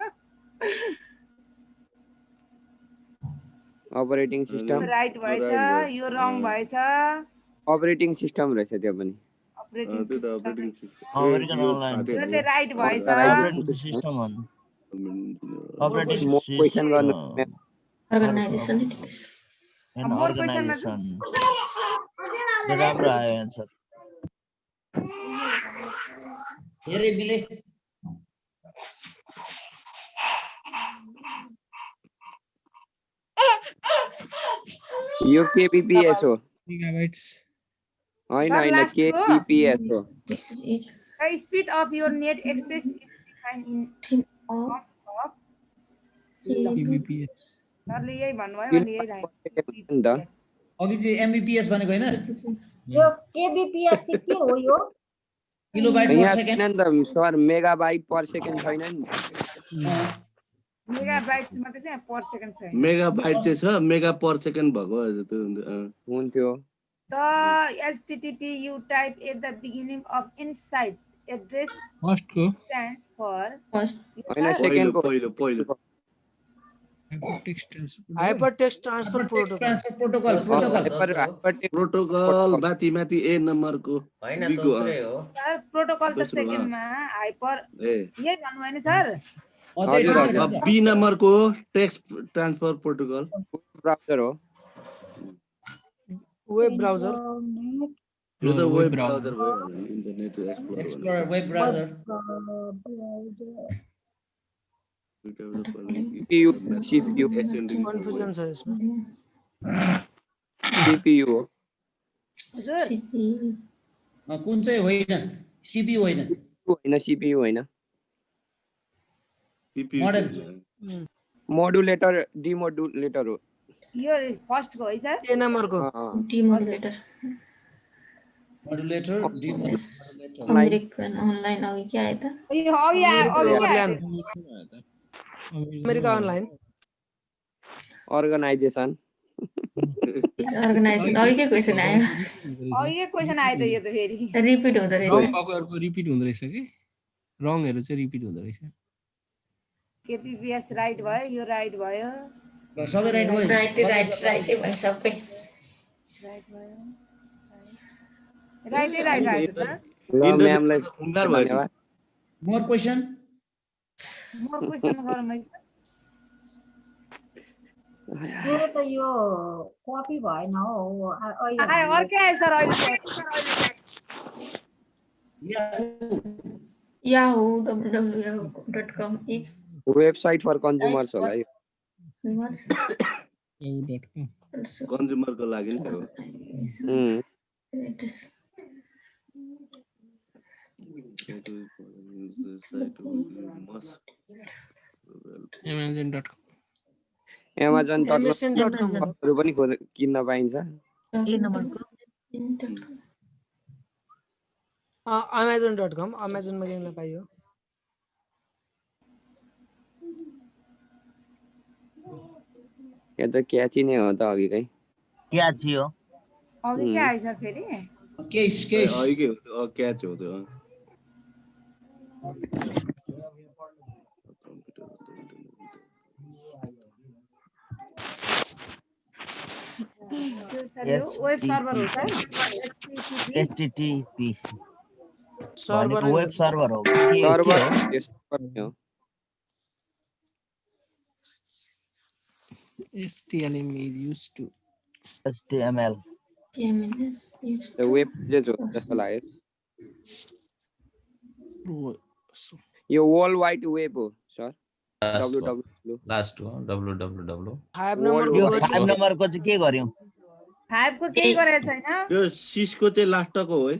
अपरेटिङ सिस्टम राइट भएछ यो रङ भएछ अपरेटिङ सिस्टम रहेछ त्यो पनि अपरेटिङ सिस्टम अमेरिकन अनलाइन यो चाहिँ राइट भएछ अपरेटिङ सिस्टम हो अपरेटिङ क्वेशन गर्नु Organization. एन अर्गनाइजेसन राम्रो आयो एन्सर धेरै मिले यो केबीपीएस हो Gigabytes. होइन होइन केबीपीएस हो The speed of your net access is defined in terms of Kbps. सरले यही भन्नुभयो मैले यही राखेँ अघि चाहिँ एमबीपीएस भनेको हैन यो केबीपीएस चाहिँ के हो यो किलोबाइट पर यहाँ सेकेन्ड छैन नि त सर मेगाबाइट पर सेकेन्ड छैन नि मेगाबाइट्स मात्रै चाहिँ पर सेकेन्ड छ मेगाबाइट चाहिँ छ मेगा पर सेकेन्ड भएको जस्तो हुन्थ्यो The HTTP you type at the beginning of any site address First go. stands for होइन सेकेन्ड को पहिलो हाइपरटेक्स्ट ट्रान्सफर प्रोटोकल प्रोटोकल माथि ए नम्बरको हैन दोस्रो हो सर प्रोटोकल त सेकेन्डमा हाइपर यही भन्नुभयो नि सर बी नम्बरको टेक्स्ट ट्रान्सफर प्रोटोकल ब्राउजर हो वेब ब्राउजर यो त वेब ब्राउजर भयो internet explorer web browser CPU CPU confusion छ यसमा CPU हो कुन चाहिँ होइन सीपीयू होइन CPU होइन मोडल मोडुलेटर डिमोडुलेटर हो यो फर्स्ट को है सर ए नम्बरको Demodulator. मोडुलेटर American online अघि के आयो त यो अघि आयो अमेरिका अनलाइन अर्गनाइजेसन अर्गनाइजेसन अघि के क्वेसन आयो अघि के क्वेसन आयो त यो त फेरि रिपिट हुँदो रहेछ अर्को रिपिट हुँदो रहेछ कि रङहरु चाहिँ रिपिट हुँदो रहेछ केपीपीएस राइट भयो यो राइट भयो सबै राइट भयो राइट भयो सबै राइट भयो राइटै राइट आयो सर ल म्यामलाई धन्यवाद मोर क्वेशन गरौँ है सर मेरो त यो कपी भएन हो अहिले आयो अर्कै आयो सर अहिले yahoo.com is website for consumers होला यो कन्ज्युमरको लागि नि Amazon.com. Amazon.com हरू पनि किन्न पाइन्छ। ए नम्बरको Amazon.com अमेजनमा किन्न पाइयो। यो त क्याची नै हो त अघिकै। क्याची हो। अघि के आइछ फेरि? केस अघिकै हो क्याच हो त्यो। वेब सर्भर हो sir? HTTP server web server हो के हो? HTML is used to HTML. The web page हो जस्तो लाग्यो। यो वर्ल्ड वाइड वेब हो सर। www लास्ट हो www। 5 नम्बरको चाहिँ के गर्यौ? 5 को केही गरेको छैन। यो सिसको चाहिँ लास्टको हो है।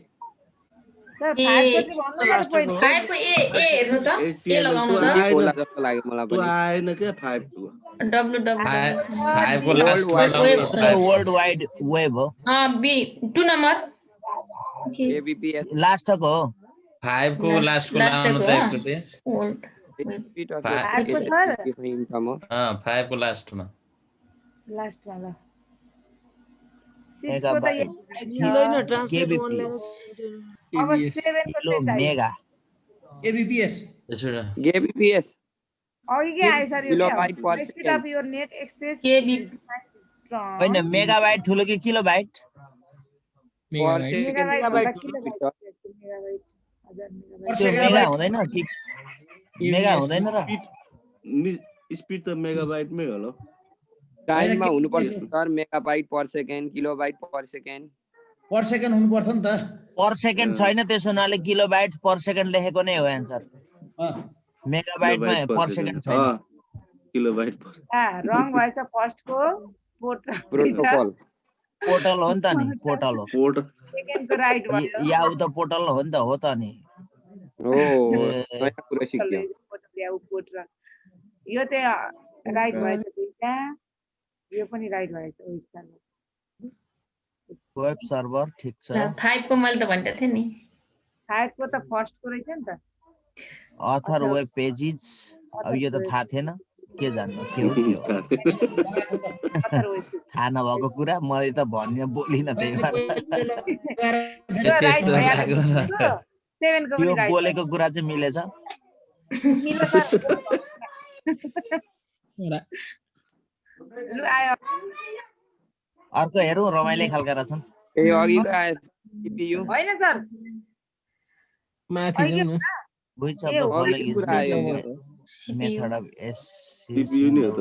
सर 5 को चाहिँ भन्नु पर्छ। 5 को ए हेर्नु त ए लगाउनु त होला जस्तो लाग्यो मलाई पनि। आएन के 5 को। फाइभ को लास्ट वर्ल्ड वाइड वेब हो। बी 2 नम्बर KBPS लास्टको हो। 5 को लास्ट को लाउनु त एकचोटी। 5 को लास्टमा। लास्टमा ल। 6 को त मिल्दैन ट्रान्सलेट वन ल्याङ्ग्वेज। अब 7 को चाहिँ मेगा KBPS KBPS अघि के आयो सर यो? Kilobyte per speed of your net access हैन मेगाबाइट ठुलो कि किलोबाइट? मेगाबाइट मेगा हुँदैन कि मेगा हुँदैन र? स्पिड त मेगाबाइटमै होला। टाइममा हुनुपर्छ sir. Megabyte per second, kilobyte per second. Per second हुनुपर्छ नि त। पर सेकेन्ड छैन त्यसो हुनाले किलोबाइट पर सेकेन्ड लेखेको नै हो आन्सर। मेगाबाइटमा पर सेकेन्ड छैन। किलोबाइट पर। रङ भएछ फर्स्ट को प्रोटोकल पोर्टल हो नि त नि पोर्टल हो। सेकेन्ड को राइट भयो। याउ त पोर्टल हो नि त हो त नि। ओ नयाँ कुरा सिक्यो। यो चाहिँ राइट भएछ दुईटा। यो पनि राइट भएछ वेब सर्भर ठीक छ। 5 को मैले त भन्दै थिए नि। 5 को त फर्स्ट को रहेछ नि त। अथर वेब पेजेस अब यो त थाहा थिएन के जान्नु के हो थाहा नभएको कुरा मैले त भन्ने बोलिन त्यही यो बोलेको कुरा चाहिँ मिलेछ। अर्को हेरौँ रमाइलो खालका रहेछन्। ए अघिको आयो सीपीयू हैन सर माथि जाउँ न। Which of the following is the method of CPU नि हो त।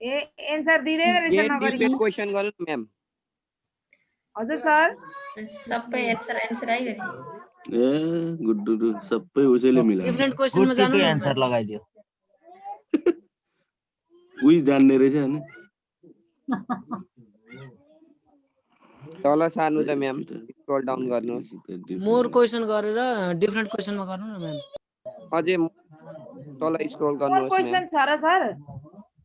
ए आन्सर दिदैन रहेछ नगरी। क्वेशन गर्नु न म्याम। हजुर सर सबै आन्सर आइगयो नि। ए गुड्डु सबै उसैले मिलायो। डिफरेन्ट क्वेशनमा जानु न। आन्सर लगाइदियो। उही जान्ने रहेछ हैन। तल सार्नु त म्याम स्क्रल डाउन गर्नुहोस्। मोर क्वेशन गरेर डिफरेन्ट क्वेशनमा गर्नु न म्याम। अझै तल स्क्रल गर्नुहोस् म्याम। क्वेशन छ र सर?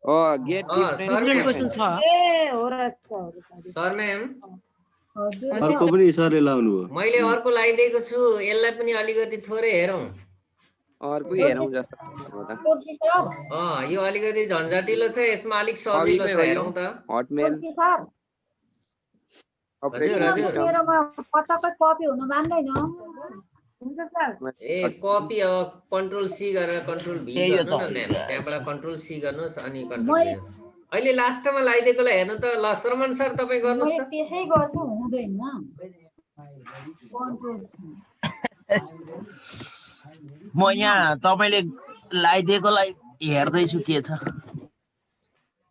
हो गेट डिफरेन्ट क्वेशन छ। ए हो र सर म्याम अर्को पनि सरले लाउनु हो। मैले अर्को लगाइदिएको छु यसलाई पनि अलिकति थोरै हेरौँ। अर्को हेरौँ जस्तो हो त। यो अलिकति झन्झटिलो छ यसमा अलिक सजिलो छ हेरौँ त। हटमेल मेरोमा पटक्कै कपी हुन मान्दैन। हुन्छ सर। ए कपी अब कन्ट्रोल सी गरेर कन्ट्रोल भी गर्नु न म्याम। त्यहाँबाट कन्ट्रोल सी गर्नुहोस् अनि कन्ट्रोल भी। अहिले लास्टमा लगाइदिएकोलाई हेर्नु त। ल श्रमण सर तपाईँ गर्नुहोस् त। त्यसै गर्नु हुँदैन। कन्ट्रोल म यहाँ तपाईले लगाइदिएकोलाई हेर्दैछु के छ।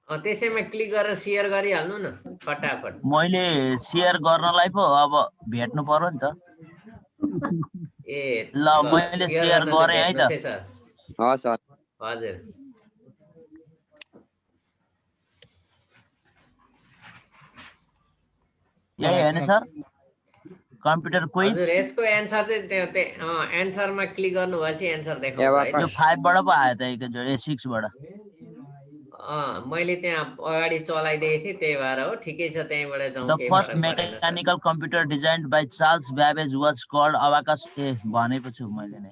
त्यसैमा क्लिक गरेर शेयर गरिहाल्नु न फटाफट। मैले शेयर गर्नलाई पो अब भेट्नु पर्यो नि त। ए ल मैले शेयर गरे है त। हस् सर। हजुर यही हैन सर कम्प्युटर क्विज हजुर यसको एन्सर चाहिँ त्यो एन्सरमा क्लिक गर्नु भएपछि एन्सर देखाउँछ है यो 5 बाट पो आयो त एकैचोटि 6 बाट मैले त्यहाँ अगाडि चलाइदिएको थिएँ त्यही भएर हो ठिकै छ त्यहीँबाट जाउँ द केही फर्स्ट फरक परेन sir mechanical computer designed by Charles Babbage was called abacus भनेको छु मैले नै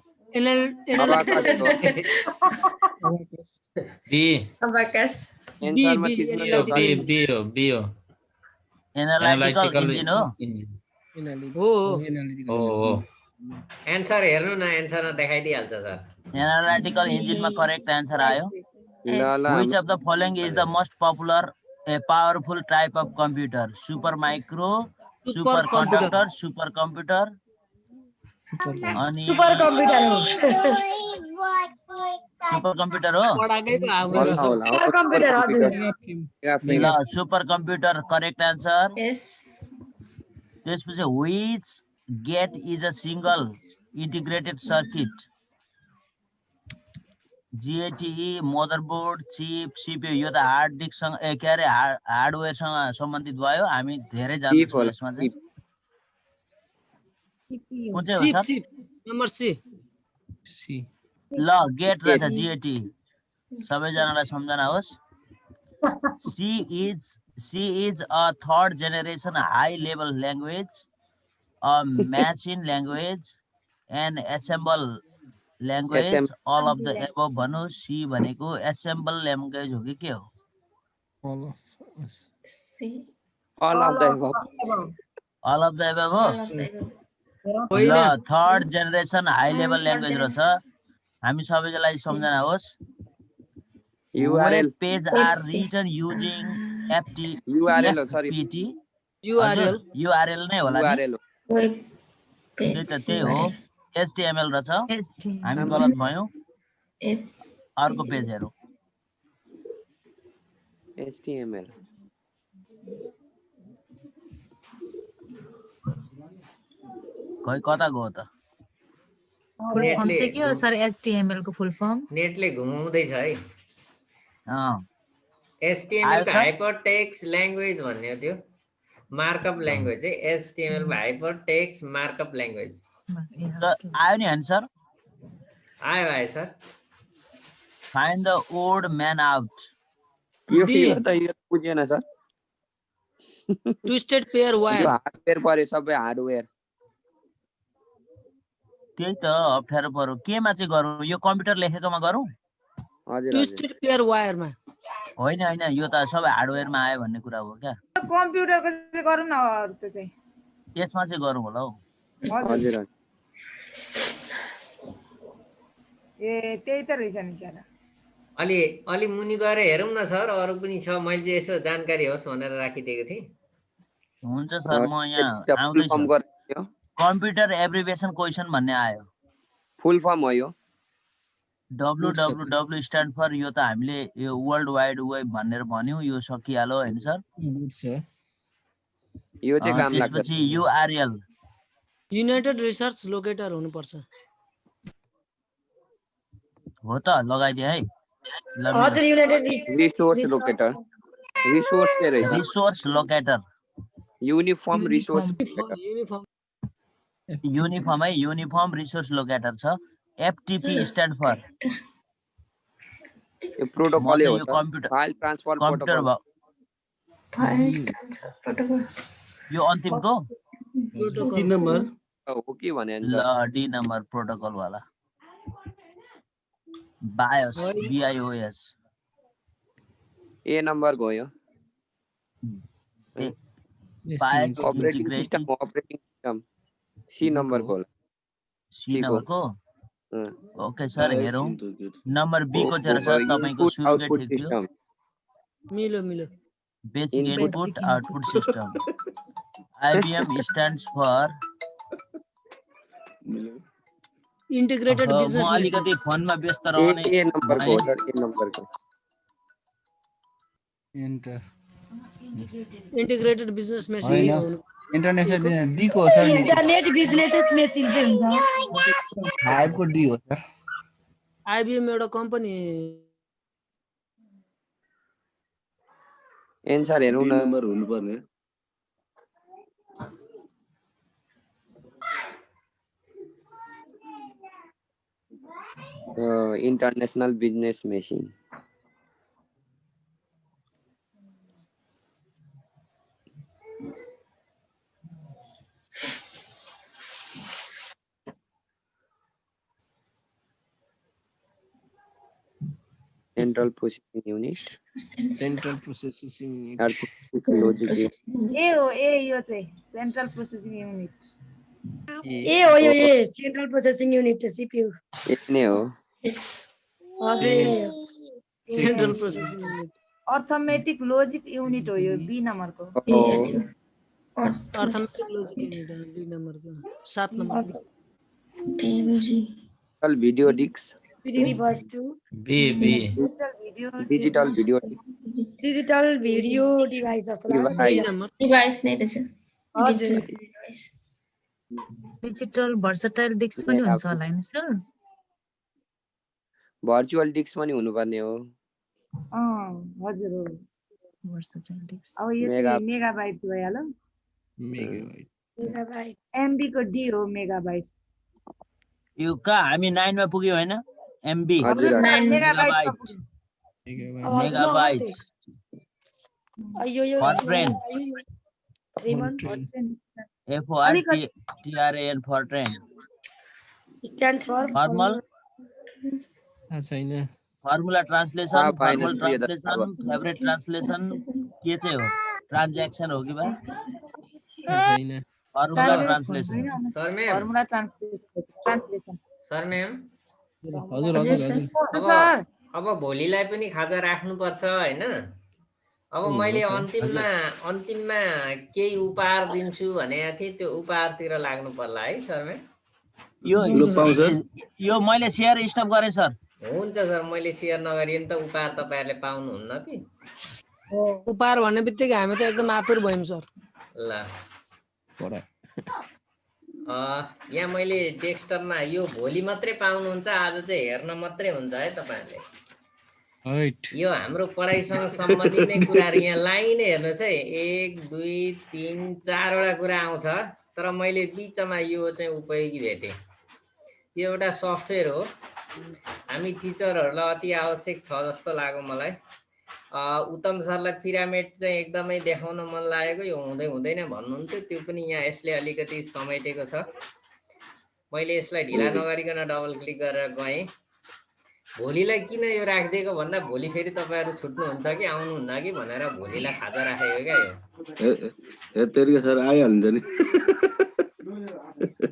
एनालाइटिकल इन्जिन हो एन्सर हेर्नु न एन्सरमा देखाइदिइहाल्छ सर एनालाइटिकल इन्जिनमा करेक्ट आन्सर आयो Which of the following is the most popular a powerful type of computer? Supermicro, superconductor, supercomputer. अनि सुपरकम्प्युटर हो सुपरकम्प्युटर हो सुपरकम्प्युटर हजुर ल सुपरकम्प्युटर करेक्ट आन्सर यस त्यसपछि which gate is a single integrated circuit? GATE, motherboard, chip, CPU यो त hard disk सँग के अरे हार्डवेयर सँग सम्बन्धित भयो हामी धेरै जान्छौँ यसमा चाहिँ कुन चाहिँ हो सर नम्बर सी ल गेट रहेछ GATE सबैजनालाई सम्झना होस् C is a third generation high level language, a machine language, an assemble language, all of the above भन्नु C भनेको assemble language हो कि के हो all of the above all of the above हो ल third generation high level language रहेछ हामी सबैजनालाई सम्झना होस् URL page are written using URL हो सरी URL नै होला नि त्यही हो HTML रहेछ हामी गलत भयौं अर्को पेज हेरौँ HTML खै कता गयो त नेटले के हो सर HTML को फुल फर्म नेटले घुमाउँदैछ है HTML को हाइपरटेक्स्ट ल्याङ्ग्वेज भन्ने हो त्यो मार्कअप ल्याङ्ग्वेज है HTML को हाइपरटेक्स्ट मार्कअप ल्याङ्ग्वेज आयो नि आन्सर आयो sir find the odd man out यो त यो बुझेन sir twisted pair wire hardware पर्यो सबै हार्डवेयर त्यही त अप्ठ्यारो पर्यो केमा चाहिँ गरौँ यो कम्प्युटर लेखेकोमा गरौँ हजुर ट्विस्टेड पेयर वायरमा होइन यो त सबै हार्डवेयरमा आयो भन्ने कुरा हो क्या कम्प्युटरको चाहिँ गरौँ न अरु त चाहिँ यसमा चाहिँ गरौँ होला हौ हजुर ए त्यही त रहेछ नि क्या अलि मुनि गएर हेरौँ न सर अरू पनि छ मैले चाहिँ यसो जानकारी होस् भनेर राखिदिएको थिएँ हुन्छ सर म यहाँ आउँदैछु कम्प्युटर एब्रिभिएसन क्वेशन भन्ने आयो फुल फर्म हो यो www स्ट्यान्ड फर यो त हामीले यो वर्ल्ड वाइड वेब भनेर भन्यौ यो सकिहाल्यो हैन सर यो चाहिँ काम लाग्छ त्यसपछि URL युनाइटेड रिसर्च लोकेटर हुनुपर्छ हो त लगाइदिए है हजुर united resource locator resource locator uniform resource uniform है युनिफर्म रिसोर्स लोकेटर छ FTP स्ट्यान्ड फर यो प्रोटोकल हो computer file transfer computer protocol यो अन्तिमको डी नम्बर हो कि भने ल डी नम्बर प्रोटोकल वाला BIOS BIOS ए नम्बर गयो BIOS operating system C number को सी नम्बर को ओके सर हेरौं नम्बर बी को चाहिँ सर तपाईको सुरुकै ठिक थियो मिलो basic input output system IBM stands for integrated business अलिकति फोनमा व्यस्त रहने ए नम्बर को सर ए नम्बर को integrated business machine international D को सर इंटरनेट बिजनेस मशीन चाहिँ हुन्छ 5 को डी हो सर IBM एउटा कम्पनी एन्सर हेरौँ न नम्बर हुनु पर्ने International business machine. Central processing unit. Central processing unit. Arithmetic logic. ए हो ए यो चाहिँ सेन्ट्रल प्रोसेसिङ युनिट ए हो यो ए सेन्ट्रल प्रोसेसिङ युनिट CPU नै हो हजुर central processing unit arithmetic logic unit हो यो बी नम्बरको अर्थमेटिक लोजिक युनिट बी नम्बरको 7 नम्बरको TVG video discs. refers to digital video device जस्तो डिभाइस नै रहेछ हजुर डिजिटल भर्सटाइल डिस्क पनि हुन्छ होला हैन सर भर्चुअल डिस्क पनि हुनुपर्ने हो हजुर हो भर्सटाइल डिस्क अब यो मेगाबाइट्स भइहाल्यो मेगाबाइट एमबी को डी हो मेगाबाइट्स यो का हामी 9 मा पुग्यो हैन एमबी मेगाबाइट मेगाबाइट अयो यो Fortran. 3 month FORTRAN Fortran stands for formal छैन formula translation formal translation favorite translation के चाहिँ हो ट्रान्ज्याक्सन हो कि बा छैन formula translation sir ma'am formula translation sir ma'am हजुर हजुर हजुर अब भोलिलाई पनि खाजा राख्नुपर्छ हैन अब मैले अन्तिममा केही उपहार दिन्छु भनेको थिएँ त्यो उपहारतिर लाग्नु पर्ला है सर मैम यो मैले शेयर स्टप गरे सर हुन्छ सर मैले शेयर नगरिए नि त उपहार तपाईहरुले पाउनुहुन्न कि उपहार भन्ने बित्तिकै हामी त एकदम आतुर भयौं सर ल यहाँ मैले डेस्कटपमा यो भोलि मात्रै पाउनुहुन्छ आज चाहिँ हेर्न मात्रै हुन्छ है तपाईहरुले यो हाम्रो पढाइसँग सम्बन्धित नै कुराहरु यहाँ लाइन हेर्नुस् है 1 2 3 4 वटा कुरा आउँछ तर मैले बीचमा यो चाहिँ उपयोगी भेटे यो एउटा सफ्टवेयर हो हामी टिचरहरुलाई अति आवश्यक छ जस्तो लाग्यो मलाई उत्तम सरलाई पिरामिड चाहिँ एकदमै देखाउन मन लागेको यो हुँदै हुँदैन भन्नुहुन्थ्यो त्यो पनि यहाँ यसले अलिकति समेटेको छ मैले यसलाई ढिला नगरिकन डबल क्लिक गरेर गएँ भोलिलाई किन यो राखिदिएको भन्दा भोलि फेरि तपाईहरु छुट्नुहुन्छ कि आउनुहुन्न कि भनेर भोलिलाई खाजा राखेको क्या यो तेरिका सर आइहाल्छ नि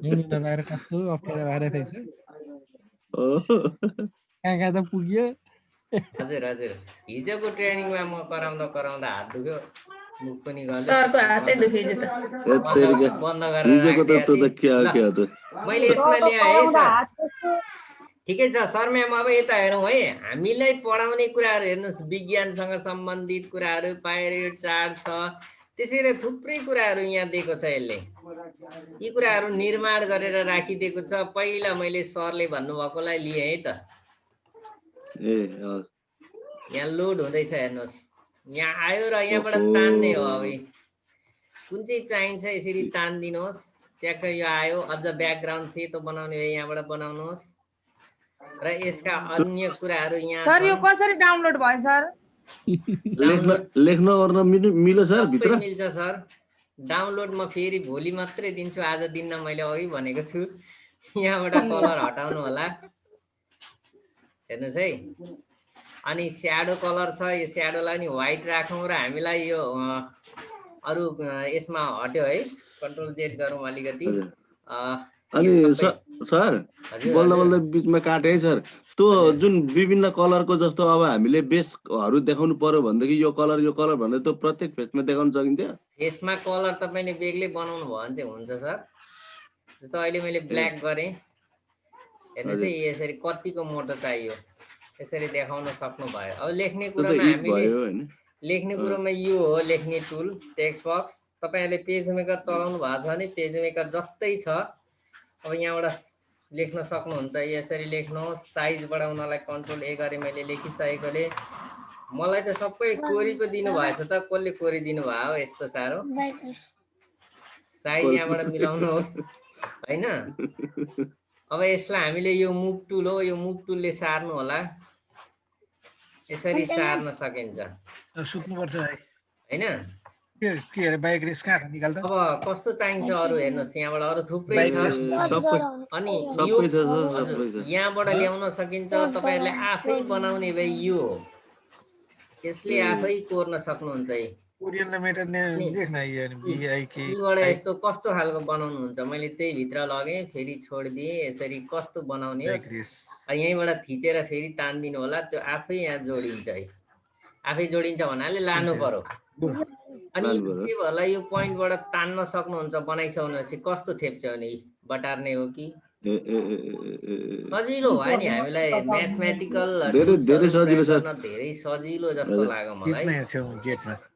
मुन्टा बाहिर कस्तो अप्ठ्यारो भएर थिएछ कहाँ त पुग्यो हजुर हजुर हिजोको ट्रेनिङमा म कराउँदा हात दुख्यो मुख पनि गयो सरको हातै दुख्यो त बन्द गरेर मैले यसमा ल्याएँ सर ठिकै छ सर म्याम अब यता हेरौँ है हामीलाई पढाउने कुराहरू हेर्नुहोस् विज्ञानसँग सम्बन्धित कुराहरू पाइरेट चार्ट छ त्यसैले थुप्रै कुराहरू यहाँ दिएको छ यसले यी कुराहरू निर्माण गरेर राखिदिएको छ पहिला मैले सरले भन्नुभएकोलाई लिएँ है त यहाँ लोड हुँदैछ हेर्नुहोस् यहाँ आयो र यहाँबाट तान्ने हो अब कुन चाहिँ चाहिन्छ यसरी तान्दिनुहोस् ट्याक्क यो आयो अझ ब्याकग्राउन्ड सेतो बनाउने हो यहाँबाट बनाउनुहोस् र यसका अन्य कुराहरू यहाँ सर यो कसरी डाउनलोड भयो सर लेख्न गर्न मिल्यो सर भित्र मिल्छ सर डाउनलोड म फेरि भोलि मात्रै दिन्छु आज दिन्न मैले अघि भनेको छु यहाँबाट कलर हटाउनु होला हेर्नुस् है अनि स्याडो कलर छ यो स्याडोलाई नि व्हाइट राखौँ र हामीलाई यो अरु यसमा हट्यो है कन्ट्रोल जेड गरौँ अलिकति अनि सर बल्ल बल्ल बीचमा काटे है सर त्यो जुन विभिन्न कलरको जस्तो अब हामीले बेसहरु देखाउनु पर्यो भन्देखि यो कलर भनेर त्यो प्रत्येक फेसमा देखाउन सकिन्छ फेसमा कलर तपाईले बेग्लै बनाउनु भयो भने चाहिँ हुन्छ सर जस्तो अहिले मैले ब्ल्याक गरे हेर्नुस् है यसरी कतिको मोटो चाहियो यसरी देखाउन सक्नु भयो अब लेख्ने कुरामा हामीले लेख्ने कुरामा यो हो लेख्ने टुल टेक्स्ट बक्स तपाईहरुले पेज मेकर चलाउनु भएको छ भने पेज मेकर जस्तै छ अब यहाँबाट लेख्न सक्नुहुन्छ यसरी लेख्नुहोस् साइज बढाउनलाई कन्ट्रोल ए गरे मैले लेखिसकेकोले मलाई त सबै कोरीको दिनु भएछ त कसले कोरी दिनु भयो यस्तो सारो साइज यहाँबाट मिलाउनुहोस् हैन अब यसलाई हामीले यो मुभ टुल हो, यो मुभ टुलले सार्नु होला, यसरी सार्न सकिन्छ सुत्नुपर्छ है हैन। के अरे बाइक रेस कहाँ छ निकाल्दा? अब कस्तो चाहिन्छ अरु हेर्नुस्, यहाँबाट अरु थुप्रै छ। अनि यो हजुर यहाँबाट ल्याउन सकिन्छ। तपाईहरुले आफै बनाउने भए यो हो, यसले आफै कोर्न सक्नुहुन्छ है। कोरियनले मेटर ने देख्न यो बीआईके यीबाट यस्तो कस्तो खालको बनाउनुहुन्छ, मैले त्यही भित्र लगे फेरि छोडिदिए। यसरी कस्तो बनाउने हो, यहीँबाट थिचेर फेरि तान्दिनु होला, त्यो आफै यहाँ जोडिन्छ है। आफै जोडिन्छ भन्नाले लानु पर्यो। अनि के होला, यो पोइन्टबाट तान्न सक्नुहुन्छ, बनाइसक्नुहुन्छ। कस्तो थेप्छ भने बटार्ने हो कि सजिलो भयो नि हामीलाई। म्याथमेटिकल धेरै सजिलो छ, धेरै सजिलो जस्तो लाग्यो मलाई।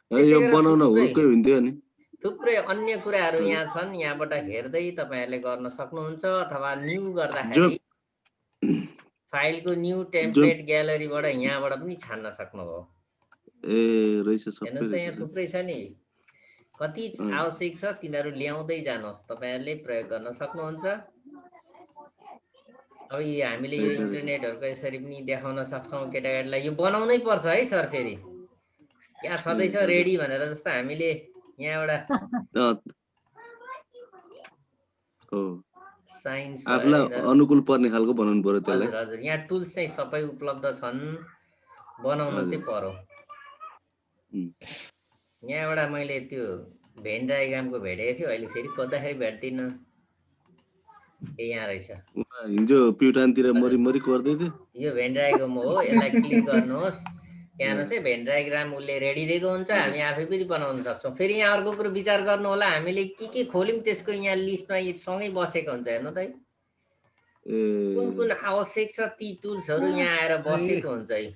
यो बनाउन हुर्कै हुन्थ्यो नि। थुप्रै अन्य कुराहरू यहाँ छन्, यहाँबाट हेर्दै तपाईहरुले गर्न सक्नुहुन्छ। अथवा न्यू गर्दाखेरि फाइलको न्यू टेम्प्लेट ग्यालरीबाट यहाँबाट पनि छान्न सक्नुभयो। ए रहेछ सबै हेर्नुस् त यहाँ थुप्रै छ नि, कति आवश्यक छ तिनीहरू ल्याउँदै जानुहोस्, तपाईहरुले प्रयोग गर्न सक्नुहुन्छ। अब यो हामीले यो इन्टरनेटहरुको यसरी पनि देखाउन सक्छौं केटाकेटीलाई। यो बनाउनै पर्छ है सर, फेरि यहाँ छँदैछ रेडी भनेर जस्तो हामीले यहाँबाट साइन्स आफूलाई अनुकूल पर्ने खालको बनाउनु पर्यो त्यसलाई। हजुर हजुर, यहाँ टुल्स चाहिँ सबै उपलब्ध छन्, बनाउन चाहिँ पर्यो। यहाँबाट मैले त्यो भेन डायग्रामको भेटेको थियो, अहिले फेरि खोज्दाखेरि भेट्दिनँ। ए यहाँ रहेछ, हिजो प्युटानतिर मरिमरि गर्दै थियो। यो भेन डायग्राम हो, यसलाई क्लिक गर्नुहोस्। यहाँ हेर्नुहोस् है, भेन डायग्राम उसले रेडी दिएको हुन्छ, हामी आफै पनि बनाउन सक्छौँ। फेरि यहाँ अर्को कुरो विचार गर्नु होला, हामीले के खोल्यौँ त्यसको यहाँ लिस्टमा सँगै बसेको हुन्छ। हेर्नु त है, कुन कुन आवश्यक छ ती टुल्सहरू यहाँ आएर बसेको हुन्छ है।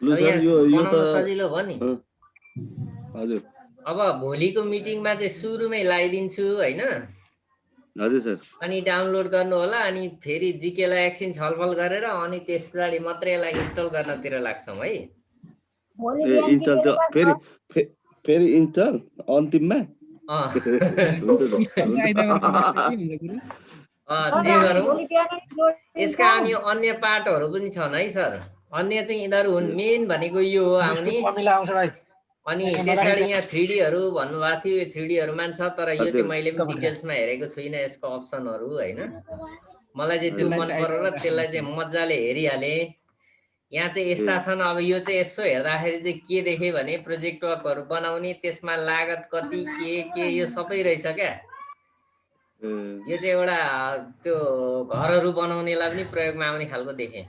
सजिलो भयो नि। हजुर, अब भोलिको मिटिङमा चाहिँ सुरुमै लगाइदिन्छु हैन। हजुर सर। अनि डाउनलोड गर्नु होला, अनि फेरि जिकेलाई एकछिन छलफल गरेर अनि त्यस पछाडि मात्रै यसलाई इन्स्टल गर्नतिर लाग्छौँ है। इन्स्टल फेरि इन्स्टल अन्तिममा यसका अनि अन्य पार्टहरू पनि छन् है सर। अन्य चाहिँ यिनीहरू हुन्, मेन भनेको यो हो आउने। अनि त्यसरी यहाँ 3Dहरू भन्नुभएको थियो, यो 3Dहरूमा छ, तर यो चाहिँ मैले पनि डिटेल्समा हेरेको छुइनँ यसको अप्सनहरू हैन। मलाई चाहिँ त्यो मन पर्यो र त्यसलाई चाहिँ मजाले हेरिहाले। यहाँ चाहिँ यस्ता छन्। अब यो चाहिँ यसो हेर्दाखेरि चाहिँ के देखेँ भने प्रोजेक्ट वर्कहरू बनाउने, त्यसमा लागत कति के यो सबै रहेछ क्या। यो चाहिँ एउटा त्यो घरहरू बनाउनेलाई पनि प्रयोगमा आउने खालको देखेँ।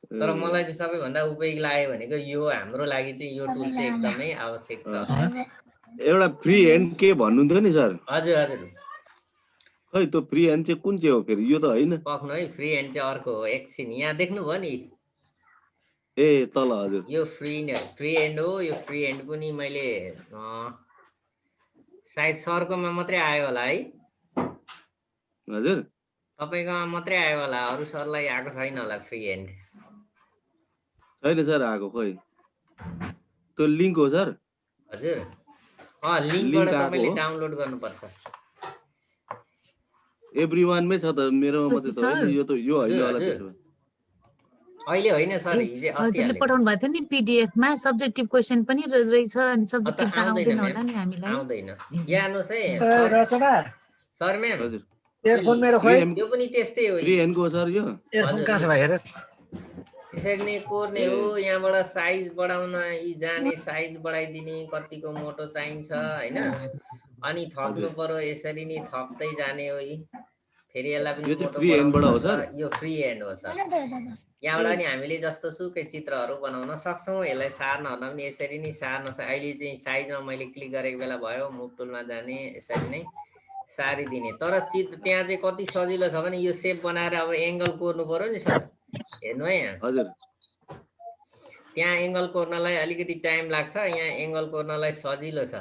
तर मलाई चाहिँ सबैभन्दा उपयोगी लाग्यो भनेको यो, हाम्रो लागि चाहिँ यो टुल चाहिँ एकदमै आवश्यक छ। एउटा फ्री ह्यान्ड के भन्नुहुन्थ्यो नि सर? हजुर हजुर, खै त्यो फ्री ह्यान्ड चाहिँ कुन चाहिँ हो फेरि? यो त होइन पक्नु है, फ्री ह्यान्ड चाहिँ अर्को हो। एकछिन यहाँ देख्नुभयो नि, ए तल। हजुर, यो फ्री ह्यान्ड हो। यो फ्री ह्यान्ड पनि मैले सायद सरकोमा मात्रै आयो होला है। हजुर, तपाईँकोमा मात्रै आयो होला, अरू सरलाई आएको छैन होला फ्री ह्यान्ड। छैन सर आएको, खै त्यो लिङ्क हो सर? हजुर, लिङ्कबाट तपाईँले डाउनलोड गर्नुपर्छ। एभ्रीवानमै छ त, मेरोमा मात्रै त होइन। यो त यो होइन होला त्यसो। अहिले होइन सर, हिजो हजुरले पठाउनु भएको थियो नि PDF मा, सब्जेक्टिभ क्वेशन पनि रहेछ, अनि सब्जेक्टिभ त आउँदैन होला नि हामीलाई। आउँदैन। यहाँ हेर्नुहोस् है सर म्याम, हजुर एयरफोन मेरो खोइ, यो पनि त्यस्तै हो। फ्री ह्यान्डको सर यो एयरफोन कहाँ छ भाइ हेर। यसरी नै कोर्ने हो। यहाँबाट साइज बढाउन, यी जाने साइज बढाइदिने, कतिको मोटो चाहिन्छ हैन। अनि थप्नु पर्यो, यसरी नै थप्दै जाने हो। फेरि यसलाई पनि मोटो बनाउनु। यो फ्री ह्यान्ड हो सर। यहाँबाट नि हामीले जस्तो सुकै चित्रहरू बनाउन सक्छौँ। यसलाई सार्न पनि यसरी नै सार्न। अहिले चाहिँ साइजमा मैले क्लिक गरेको बेला भयो, मुभ टुलमा जाने, यसरी नै सारिदिने। तर चित्र त्यहाँ चाहिँ कति सजिलो छ भने यो सेप बनाएर अब एङ्गल कोर्नु पर्यो नि सर। हेर्नु है यहाँ, हजुर, त्यहाँ एङ्गल कोर्नलाई अलिकति टाइम लाग्छ, यहाँ एङ्गल कोर्नलाई सजिलो छ।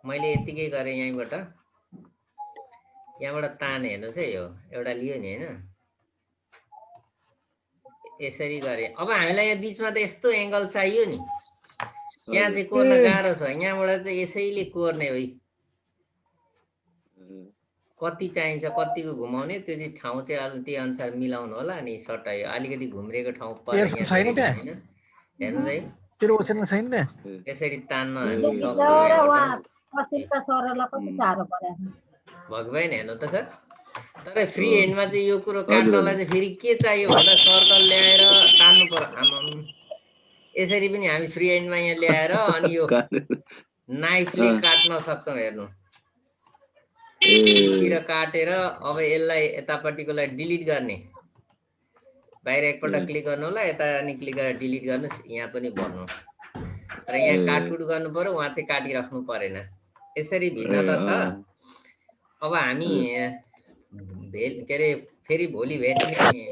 मैले यतिकै गरेँ, यहाँबाट ताने। हेर्नुहोस् है, यो एउटा लियो नि होइन, यसरी गरेँ। अब हामीलाई यहाँ बिचमा त यस्तो एङ्गल चाहियो नि, त्यहाँ चाहिँ कोर्न गाह्रो छ। यहाँबाट चाहिँ यसैले कोर्ने हो। कति चाहिन्छ कतिको घुमाउने त्यो चाहिँ ठाउँ चाहिँ अलि त्यही अनुसार मिलाउनु होला अनि सटाइ अलिकति घुम्रेको ठाउँ पर्ने एयरफोन छैन त्यहाँ? हेर्नु है तेरो ओछ्यानमा छैन त्यहाँ? यसरी तान्न हामी र सक्छौँ उहाँ यहाँबाट। अश्विनका सरहरूलाई कति साह्रो परेको भगवान हेर्नु त सर तर फ्री एन्डमा चाहिँ यो कुरो काट्नलाई चाहिँ फेरि के चाहियो भन्दा सर्कल ल्याएर तान्नु पर्यो आमाम यसरी पनि हामी फ्री एन्डमा यहाँ ल्याएर अनि यो नाइफले काट्न सक्छौँ हेर्नु तिर काटेर अब यसलाई यतापट्टिकोलाई डिलिट गर्ने बाहिर एकपल्ट क्लिक गर्नु होला यता अनि क्लिक गरेर डिलिट गर्नुहोस् यहाँ पनि भर्नु तर यहाँ काटकुट गर्नु पर्यो उहाँ चाहिँ काटिराख्नु परेन यसरी भिन्नता छ अब हामी के अरे फेरि भोलि भेट्ने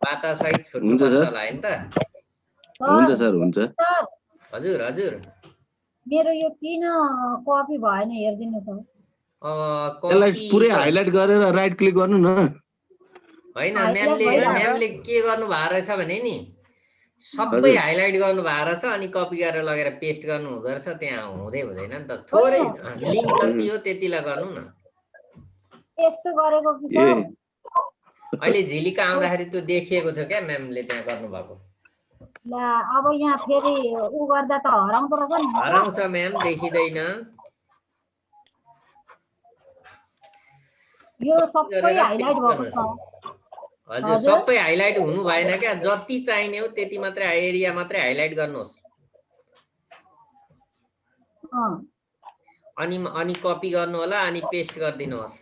बाचा सहित छुट्नुपर्छ होला होइन त हुन्छ सर हुन्छ हजुर हजुर मेरो यो किन कपी भएन हेरिदिनु त यसलाई पुरै हाइलाइट गरेर राइट क्लिक गर्नु न होइन म्यामले के गर्नु भएको रहेछ भने नि सबै हाइलाइट गर्नु भएको रहेछ अनि कपी गरेर लगेर पेस्ट गर्नु हुँदो रहेछ त्यहाँ हुँदैन नि त थोरै लिङ्क जति हो त्यतिलाई गर्नु न यस्तो गरेको कि अहिले झिलिका आउँदाखेरि त्यो देखिएको थियो क्या म्यामले त्यहाँ गर्नुभएको ल अब यहाँ फेरि उ गर्दा त हराउँदो रहेछ नि हराउँछ म्याम देखिँदैन यो सबै हाइलाइट भएको छ हजुर सबै हाइलाइट हुनु भएन क्या जति चाहिने हो त्यति मात्रै एरिया मात्रै हाइलाइट गर्नुहोस् अनि कपी गर्नु होला अनि पेस्ट गरिदिनुहोस्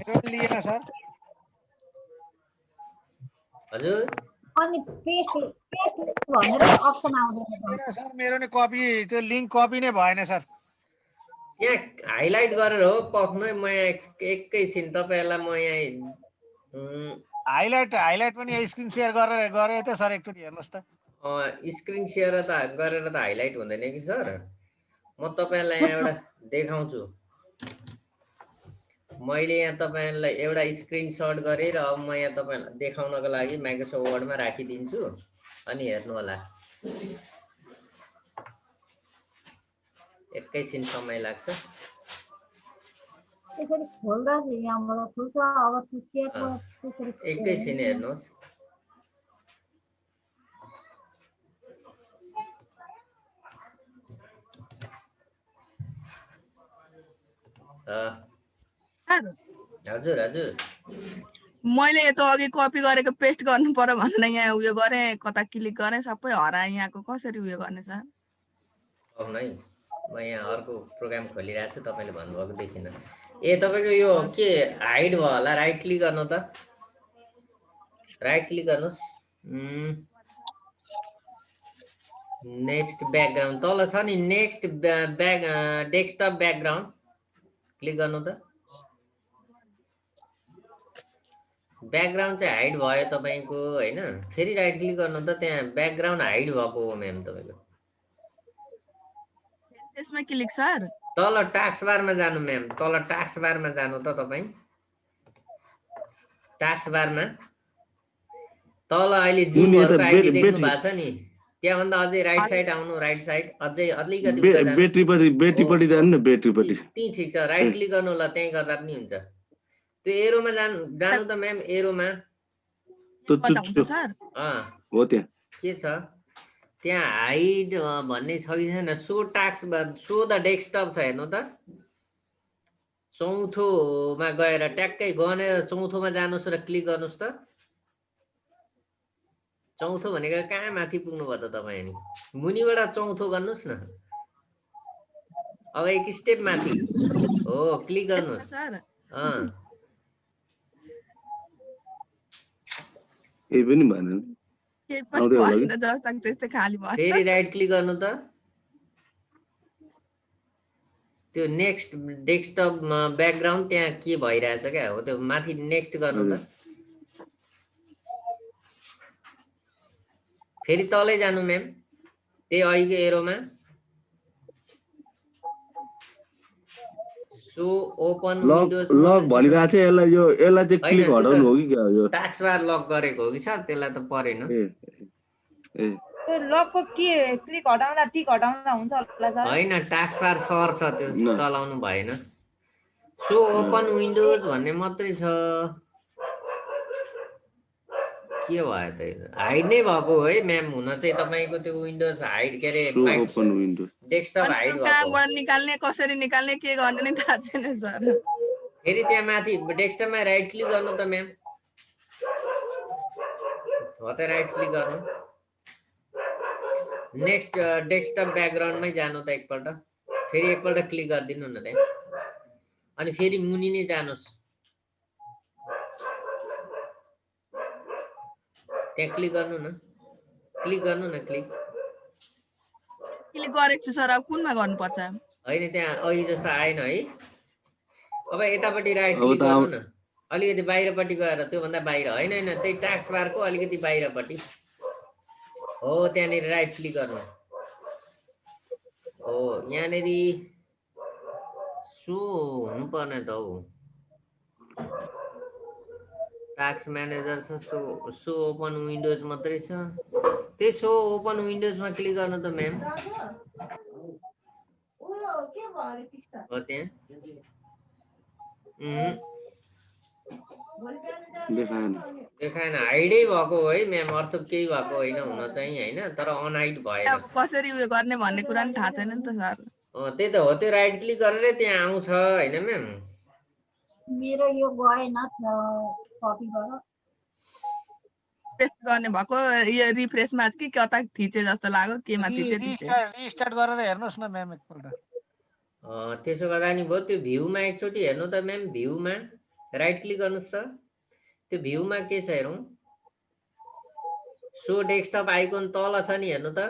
लिएन सर हजुर अनि पेस्ट भनेर अप्सन आउँदैन सर मेरो नि कपी त्यो लिंक कपी नै भएन सर यहाँ हाइलाइट गरेर हो पक्नु म एकैछिन तपाईहरुलाई म यहाँ हाइलाइट पनि स्क्रिन शेयर गरेर गरे त सर एकचोटी हेर्नुस् त स्क्रिन शेयर त गरेर त हाइलाइट हुँदैन कि सर म तपाईहरुलाई यहाँ एउटा देखाउँछु मैले यहाँ तपाईहरुलाई एउटा स्क्रिनशट गरेर अब म यहाँ तपाईहरुलाई देखाउनको लागि माइक्रोसफ्ट वर्डमा राखिदिन्छु अनि हेर्नु होला एकैछिन समय लाग्छ त्यसरी खोल्दा चाहिँ यहाँबाट खुल्छ अब त्यसको त्यसरी एकैछिन हेर्नुस् हजुर हजुर मैले त अघि कपी गरेको पेस्ट गर्नु पर्यो भनेर यहाँ उयो गरे कता क्लिक गरे सबै हराए यहाँको कसरी उयो गर्ने सर अब नै म यहाँ अर्को प्रोग्राम खोलिरहेको छु तपाईले भन्नुभएको देखिन ए तपाईको यो के हाइड भयो होला राइट क्लिक गर्नु त राइट क्लिक गर्नुस् नेक्स्ट ब्याकग्राउन्ड तल छ नि नेक्स्ट डेस्कटप ब्याकग्राउन्ड क्लिक गर्नु त ब्याकग्राउन्ड चाहिँ हाइड भयो तपाईको हैन फेरि राइट क्लिक गर्नु त त्यहाँ ब्याकग्राउन्ड हाइड भएको हो म्याम तपाईको त्यसमा क्लिक सर तल टास्क बारमा जानु म्याम तल टास्क बारमा जानु त तपाई टास्क बारमा तल अहिले जुमहरुको आइडी देख्नु भएको छ नि त्यहाँ भन्दा अझै राइट साइड आउनु राइट साइड अझै अलिकति उता जानु ब्याट्रीपट्टि जानु न ब्याट्रीपट्टि त्यही ठीक छ राइट क्लिक गर्नु होला त्यही गर्दा पनि हुन्छ त्यो एरोमा जानु त म्याम एरोमा सर हो त्यहाँ के छ त्यहाँ हाइड भन्ने छ कि छैन so task so the desktop छ हेर्नु त चौथोमा गएर ट्याक्कै गनेर चौथोमा जानुस् र क्लिक गर्नुस् त चौथो भनेको कहाँ माथि पुग्नु भयो त तपाई नि मुनिबाट चौथो गर्नुस् न अब एक स्टेप माथि हो क्लिक गर्नुस् ए पनि भएन फेरि राइट क्लिक गर्नु त त्यो नेक्स्ट डेस्कटप ब्याकग्राउन्ड त्यहाँ के भइरहेछ क्या हो त्यो माथि नेक्स्ट गर्नु त फेरि तलै जानु म्याम त्यही अघिको aroma so open windows lock भनिरहेको छ यसलाई चाहिँ क्लिक हटाउनु हो कि क्या यो टास्क बार लक गरेको हो कि सर त्यसलाई त परेन ए त्यो लकको के क्लिक हटाउँदा टिक हटाउँदा हुन्छ होला सर? होइन, टास्क बार सर्च छ त्यो चलाउनु भएन। सो ओपन विन्डोज भन्ने मात्रै छ। के भयो त? हाइड नै भएको हो है म्याम। हुन चाहिँ तपाईँको त्यो विन्डोज हाइड के अरे ओपन विन्डोज डेस्कटप हाइड भएको। कहाँबाट निकाल्ने कसरी निकाल्ने के गर्ने नि थाहा छैन सर। फेरि त्यहाँ माथि डेस्कटपमा राइट क्लिक गर्नु त म्याम। हो त राइट क्लिक गर्नु। नेक्स्ट डेस्कटप ब्याकग्राउन्डमै जानु त एकपल्ट। फेरि एकपल्ट क्लिक गरिदिनु न त्यहाँ। अनि फेरि मुनि नै जानुहोस्। त्यहाँ क्लिक गर्नु न। क्लिक गर्नु न क्लिक। क्लिक गरेको छु सर। अब कुनमा गर्नुपर्छ? होइन त्यहाँ अघि जस्तो आएन है। अब यतापट्टि राइट क्लिक गर्नु न। अलिकति बाहिरपट्टि गएर त्योभन्दा बाहिर। होइन होइन त्यही टास्क बारको अलिकति बाहिरपट्टि हो। त्यहाँनिर राइट क्लिक गर्नु हो। यहाँनिर सो हुनुपर्ने त हौ। टास्क म्यानेजर छ। सो ओपन विन्डोज मात्रै छ। त्यही सो ओपन विन्डोजमा क्लिक गर्नु त म्याम। हो त्यहाँ देखाएन। हाइडै भएको हो है म्याम। अर्थ केही भएको होइन हुन चाहिँ होइन। तर अनहाइड भएन। अब कसरी उयो गर्ने भन्ने कुरा नि थाहा छैन नि त सर। त्यही त हो। त्यो राइट क्लिक गरेर त्यहाँ आउँछ होइन म्याम। मेरो यो गएन कपी गर। पेस्ट गर्ने भएको यो रिफ्रेसमा कि कता थिचे जस्तो लाग्यो। केमा थिचे रिस्टार्ट गरेर हेर्नुहोस् न म्याम एकपल्ट। त्यसो गर्दा नि भयो। त्यो भ्यूमा एकचोटि हेर्नु त म्याम। भ्यूमा राइट क्लिक गर्नुहोस् त। त्यो भ्यूमा के छ हेरौँ। सो डेस्कटप आइकन तल छ नि हेर्नु त।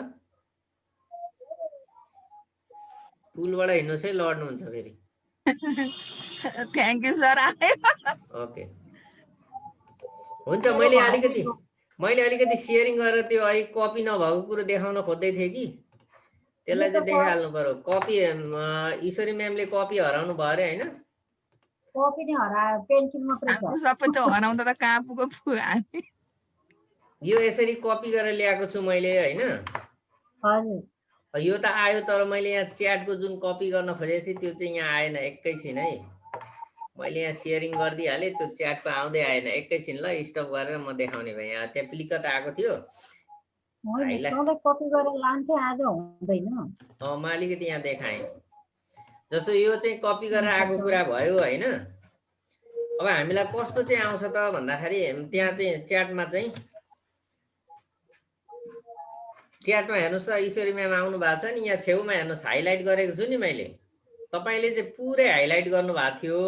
टुलबाट हिँड्नुहोस् है लड्नुहुन्छ फेरि। Thank you sir. ओके हुन्छ। मैले अलिकति सेयरिङ गरेर त्यो अलिक कपी नभएको कुरो देखाउन खोज्दै थिएँ कि त्यसलाई चाहिँ देखाइहाल्नु पर्यो। कपी ईश्वरी म्यामले कपी हराउनु भयो अरे होइन? कपी नै हरायो। पेन्सिल मात्रै छ। सबै त हराउँदा त कहाँ पुग्यो हामी। यो यसरी कपी गरेर ल्याएको छु मैले होइन? हजुर। यो त आयो। तर मैले यहाँ च्याटको जुन कपी गर्न खोजेको थिएँ त्यो चाहिँ यहाँ आएन। एकैछिन है। मैले यहाँ सेयरिङ गरिदिइहालेँ। त्यो च्याटको आउँदै आएन। एकैछिन ल स्टप गरेर म देखाउने भएँ। यहाँ त्यहाँ प्लिकत आएको थियो। कपी गरेर लान्थे आज हुँदैन। म अलिकति यहाँ देखाएँ। जस्तो यो चाहिँ कपी गरेर आएको कुरा भयो होइन? अब हामीलाई कस्तो चाहिँ आउँछ त भन्दाखेरि त्यहाँ चाहिँ च्याटमा हेर्नुहोस् त। ईश्वरी म्याम आउनु भएको छ नि। यहाँ छेउमा हेर्नुहोस् हाइलाइट गरेको छु नि मैले। तपाईँले चाहिँ पुरै हाइलाइट गर्नु भएको थियो।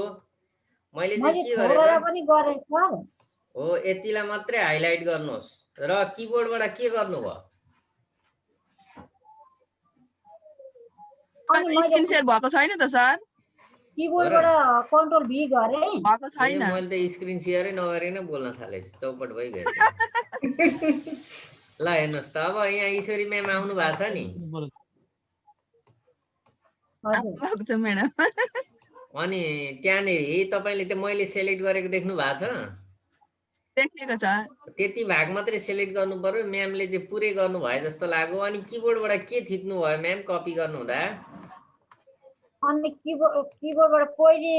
मैले चाहिँ के गरेँ हो यतिलाई मात्रै हाइलाइट गर्नुहोस् र किबोर्डबाट के गर्नुभयो? स्क्रिन शेयर भएको छैन त सर। किबोर्डबाट कन्ट्रोल भी गरे भएको छैन। मैले त स्क्रिन शेयरै नगरिकन बोल्न थालेँ। चौपट भइगयो। ल हेर्नुहोस् त। अब यहाँ ईश्वरी म्याम आउनु भएको छ नि। अनि त्यहाँनिर तपाईँले त मैले सेलेक्ट गरेको देख्नु भएको छ? देखेको छ। त्यति भाग मात्रै सेलेक्ट गर्नु पर्यो। म्यामले चाहिँ पुरै गर्नु भयो जस्तो लाग्यो। अनि किबोर्डबाट के थिच्नु भयो म्याम कपी गर्नु हुँदा? अनि किबोर्डबाट पहिले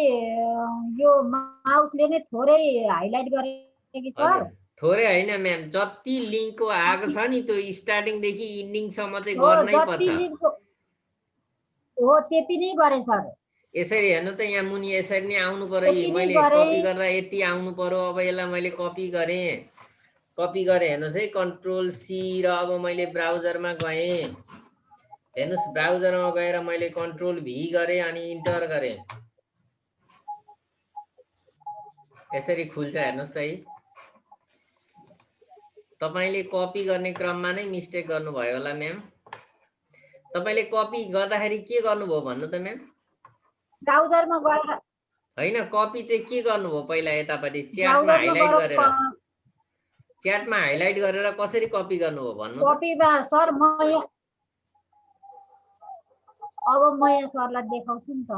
यो माउसले नै थोरै हाइलाइट गरेकी छ। थोरै होइन म्याम। जति लिङ्कको आएको छ नि त्यो स्टार्टिङदेखि इन्डिङसम्म चाहिँ गर्नै पर्छ। हो त्यति नै गरे सर। यसरी हेर्नु त यहाँ मुनि यसरी नै आउनु पर्यो। मैले कपी गर्दा यति आउनु पर्यो। अब यसलाई मैले कपी गरेँ हेर्नुहोस् है। कन्ट्रोल सी र अब मैले ब्राउजरमा गएँ। हेर्नुहोस् ब्राउजरमा गएर मैले कन्ट्रोल भी गरेँ अनि इन्टर गरेँ। यसरी खुल्छ हेर्नुहोस् त है। तपाईँले कपी गर्ने क्रममा नै मिस्टेक गर्नुभयो होला म्याम। तपाईँले कपी गर्दाखेरि के गर्नुभयो भन्नु त म्याम? ब्राउजरमा गएर होइन कपी चाहिँ के गर्नुभयो पहिला यतापट्टि च्याटमा हाइलाइट गरेर कसरी कपी गर्नुभयो भन्नु? कपीमा सर अब म यहाँ सरलाई देखाउँछु नि त।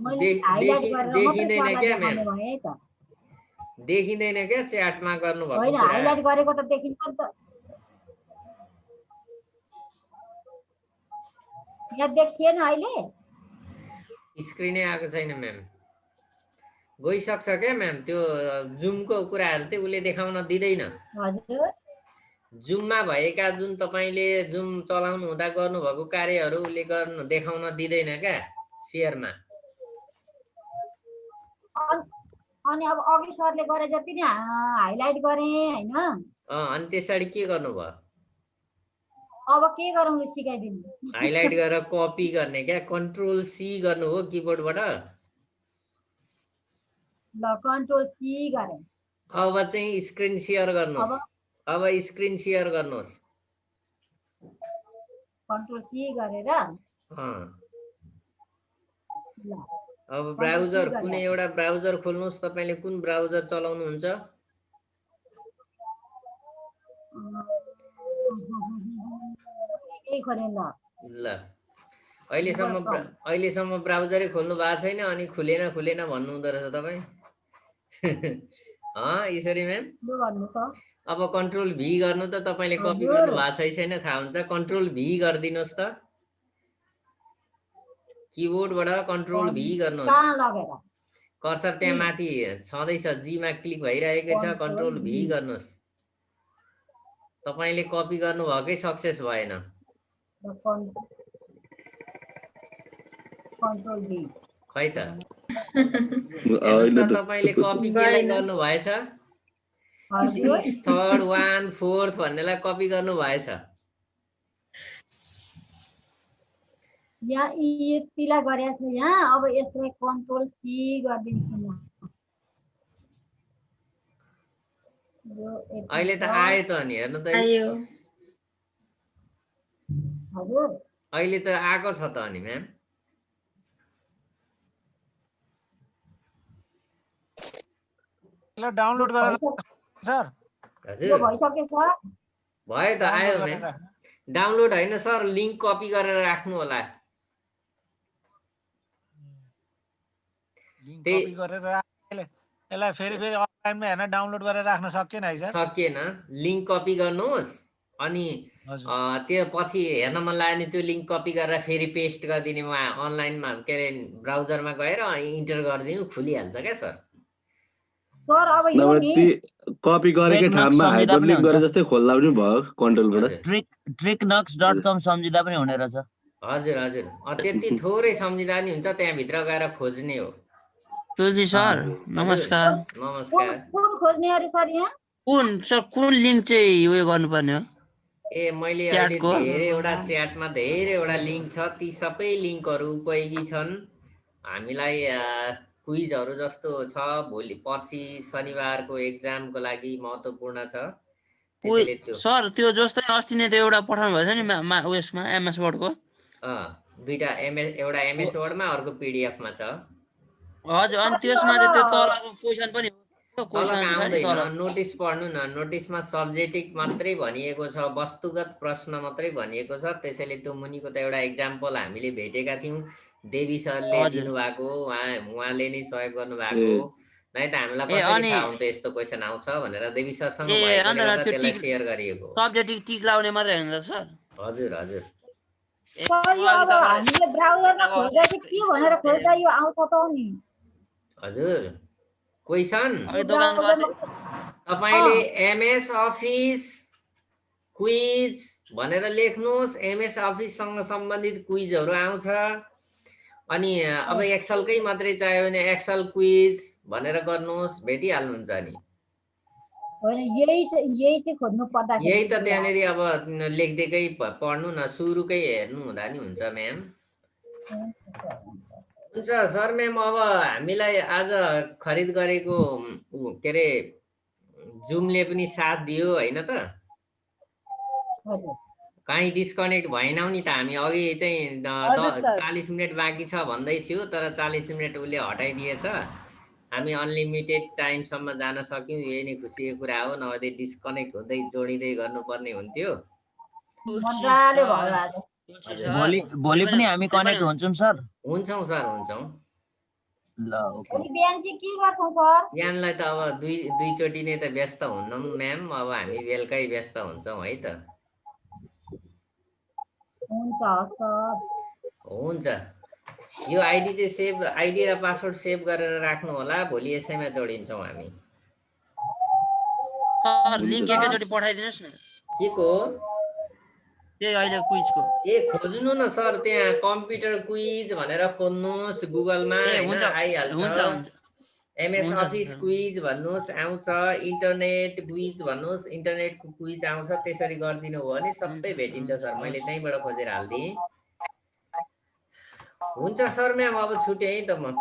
मैले हाइलाइट गरेर देखिँदैन क्या म्याम? देखिँदैन क्या च्याटमा गर्नुभएको? होइन हाइलाइट गरेको त देखिन्छ नि त। यहाँ देखिएन अहिले स्क्रिनै आएको छैन म्याम। गइसक्छ क्या म्याम, त्यो जुमको कुराहरू चाहिँ उसले देखाउन दिँदैन। हजुर जुममा भएका जुन तपाईँले जुम चलाउनु हुँदा गर्नुभएको कार्यहरू उसले गर्नु देखाउन दिँदैन क्या सेयरमा। अनि अब अघि सरले गरे जति नै हाइलाइट गरे हैन, अनि त्यसरी के गर्नुभयो? अब के गरौँ सिकाइदिनु। हाइलाइट गरेर कपी गर्ने क्या, कन्ट्रोल सी गर्नु हो किबोर्डबाट। ल कन्ट्रोल सी गरे। अब चाहिँ स्क्रिन सेयर गर्नुहोस्। अब स्क्रिन सेयर गर्नुहोस्। कन्ट्रोल सी गरेर ल अब ब्राउजर कुनै एउटा ब्राउजर खोल्नुहोस्। तपाईले कुन ब्राउजर चलाउनुहुन्छ? ल अहिलेसम्म ब्राउजरै खोल्नु भएको छैन अनि खुलेन भन्नु हुँदो रहेछ तपाईँ। यसरी म्याम। अब कन्ट्रोल भी गर्नु त तपाईले कपी गर्नु भएको छैन थाहा हुन्छ। कन्ट्रोल भी गरिदिनुहोस् त। किबोर्डबाट कन्ट्रोल भी गर्नुहोस्। कर्सर त्यहाँ माथि छँदैछ, जीमा क्लिक भइरहेकै छ। कन्ट्रोल भी गर्नुहोस्। तपाईले कपी गर्नु भएकै सक्सेस भएन। खै त तपाईले कपी केलाई गर्नु भएछ? 6 3rd 1 4th भन्नेलाई कपी गर्नु भएछ। यहाँ यतिलाई गरेको छु यहाँ। अब यसलाई कन्ट्रोल सी गरिदिन्छु म। अहिले त आयो त नि, हेर्नु त। हजुर अहिले त आएको छ त अनि म्याम। ल डाउनलोड गरेर सर। हजुर भइसक्यो सर। भयो त, आयो म्याम। डाउनलोड हैन सर, लिंक कपी गरेर राख्नु होला। लिंक कपी गरेर यसलाई फेरि अनलाइनमा हेर्न डाउनलोड गरेर राख्न सकिएन है सर? सकिएन। लिंक कपी गर्नुहोस् अनि त्यो पछि हेर्न मन लाग्यो नि त्यो लिंक कपी गरेर फेरि पेस्ट गरिदिने। अनलाइनमा के अरे ब्राउजरमा गएर इन्टर गरिदिनु, खुलिहाल्छ क्या सर। सर अब यो नि कपी गरेकै ठाउँमा हाइपरलिंक गरे जस्तै खोल्दा पनि भयो कन्ट्रोलबाट। tricknox.com सम्झिँदा पनि हुने रहेछ। हजुर हजुर, त्यति थोरै सम्झिँदा नि हुन्छ। त्यहाँ भित्र गएर खोज्ने हो। तुलसी सर नमस्कार। नमस्कार। कुन खोज्ने अरे सर यहाँ? कुन लिंक चाहिँ उयो गर्नुपर्ने हो? मैले अहिले धेरैवटा च्याटमा धेरैवटा लिंक छ। ती सबै लिंकहरू उपयोगी छन्। हामीलाई क्विजहरू जस्तो छ, भोलि पर्सि शनिबारको एक्जामको लागि महत्त्वपूर्ण छ। सर त्यो जस्तै अस्ति नै त्यो एउटा पठाउनु भएछ नि उयसमा एमएस वर्डको। दुईटा एउटा एमएस वर्डमा, अर्को पीडीएफमा छ। हजुर, अनि त्यसमा चाहिँ त्यो तलको क्वेशन पनि आउँदैन। नोटिस पढ्नु न। नोटिसमा सब्जेक्टिभ मात्रै भनिएको छ, वस्तुगत प्रश्न मात्रै भनिएको छ। त्यसैले त्यो मुनिको त एउटा एक्जाम्पल हामीले भेटेका थियौँ, देवी सरले दिनुभएको। उहाँले नै सहयोग गर्नुभएको। नै त हामीलाई कसरी थाहा हुन्छ यस्तो क्वेसन आउँछ भनेर देवी सरसँग त्यसलाई सेयर गरिएको। सब्जेक्टिभ टिक लाउने मात्रै हैन त सर? हजुर हजुर। सर यो अब हामीले ब्राउजरमा खोल्दा चाहिँ के भनेर खोल्दा यो आउँछ त नि? हजुर क्वेसन तपाईले एमएस अफिस क्विज भनेर लेख्नुहोस्। एमएस अफिससँग सम्बन्धित क्विजहरू आउँछ। अनि अब एक्सलकै मात्रै चाहियो भने एक्सल क्विज भनेर गर्नुहोस्, भेटिहाल्नुहुन्छ नि। यही चाहिँ खोज्नु पर्दा यही त त्यहाँनिर अब लेख्दैकै पढ्नु न, सुरुकै हेर्नु हुँदा नि हुन्छ म्याम। हुन्छ सर म्याम, अब हामीलाई आज खरिद गरेको के अरे जुमले पनि साथ दियो होइन त? कहीँ डिस्कनेक्ट भएनौ नि त? हामी अघि चाहिँ 40 मिनट बाँकी छ भन्दै थियो, तर 40 मिनट उसले हटाइदिएछ। हामी अनलिमिटेड टाइमसम्म जान सक्यौँ। यही नै खुसीको कुरा हो, नभए डिस्कनेक्ट हुँदै जोडिँदै गर्नुपर्ने हुन्थ्यो। भोलि पनि हामी कनेक्ट हुन्छौँ सर? हुन्छौँ सर, हुन्छौँ। ल ओके। बिहानलाई त अब दुईचोटि नै त व्यस्त हुन्नौँ म्याम। अब हामी बेलुकै व्यस्त हुन्छौँ है त। हुन्छ यो आइडी चाहिँ सेभ आइडी र पासवर्ड सेभ गरेर राख्नु होला भोलि यसैमा जोडिन्छौँ हामी लिंक एकैचोटि पठाइदिनुस् न के को त्यही अहिले क्विजको ए खोज्नु न सर त्यहाँ कम्प्युटर क्विज भनेर खोज्नुहोस् गुगलमा हैन आइहाल्छ एमएस अफिस क्विज भन्नुहोस् आउँछ इन्टरनेट क्विज भन्नुहोस् इन्टरनेटको क्विज आउँछ त्यसरी गरिदिनु भयो भने सबै भेटिन्छ सर मैले त्यहीँबाट खोजेर हाल्दिएँ हुन्छ सर म्याम अब छुटेँ है त म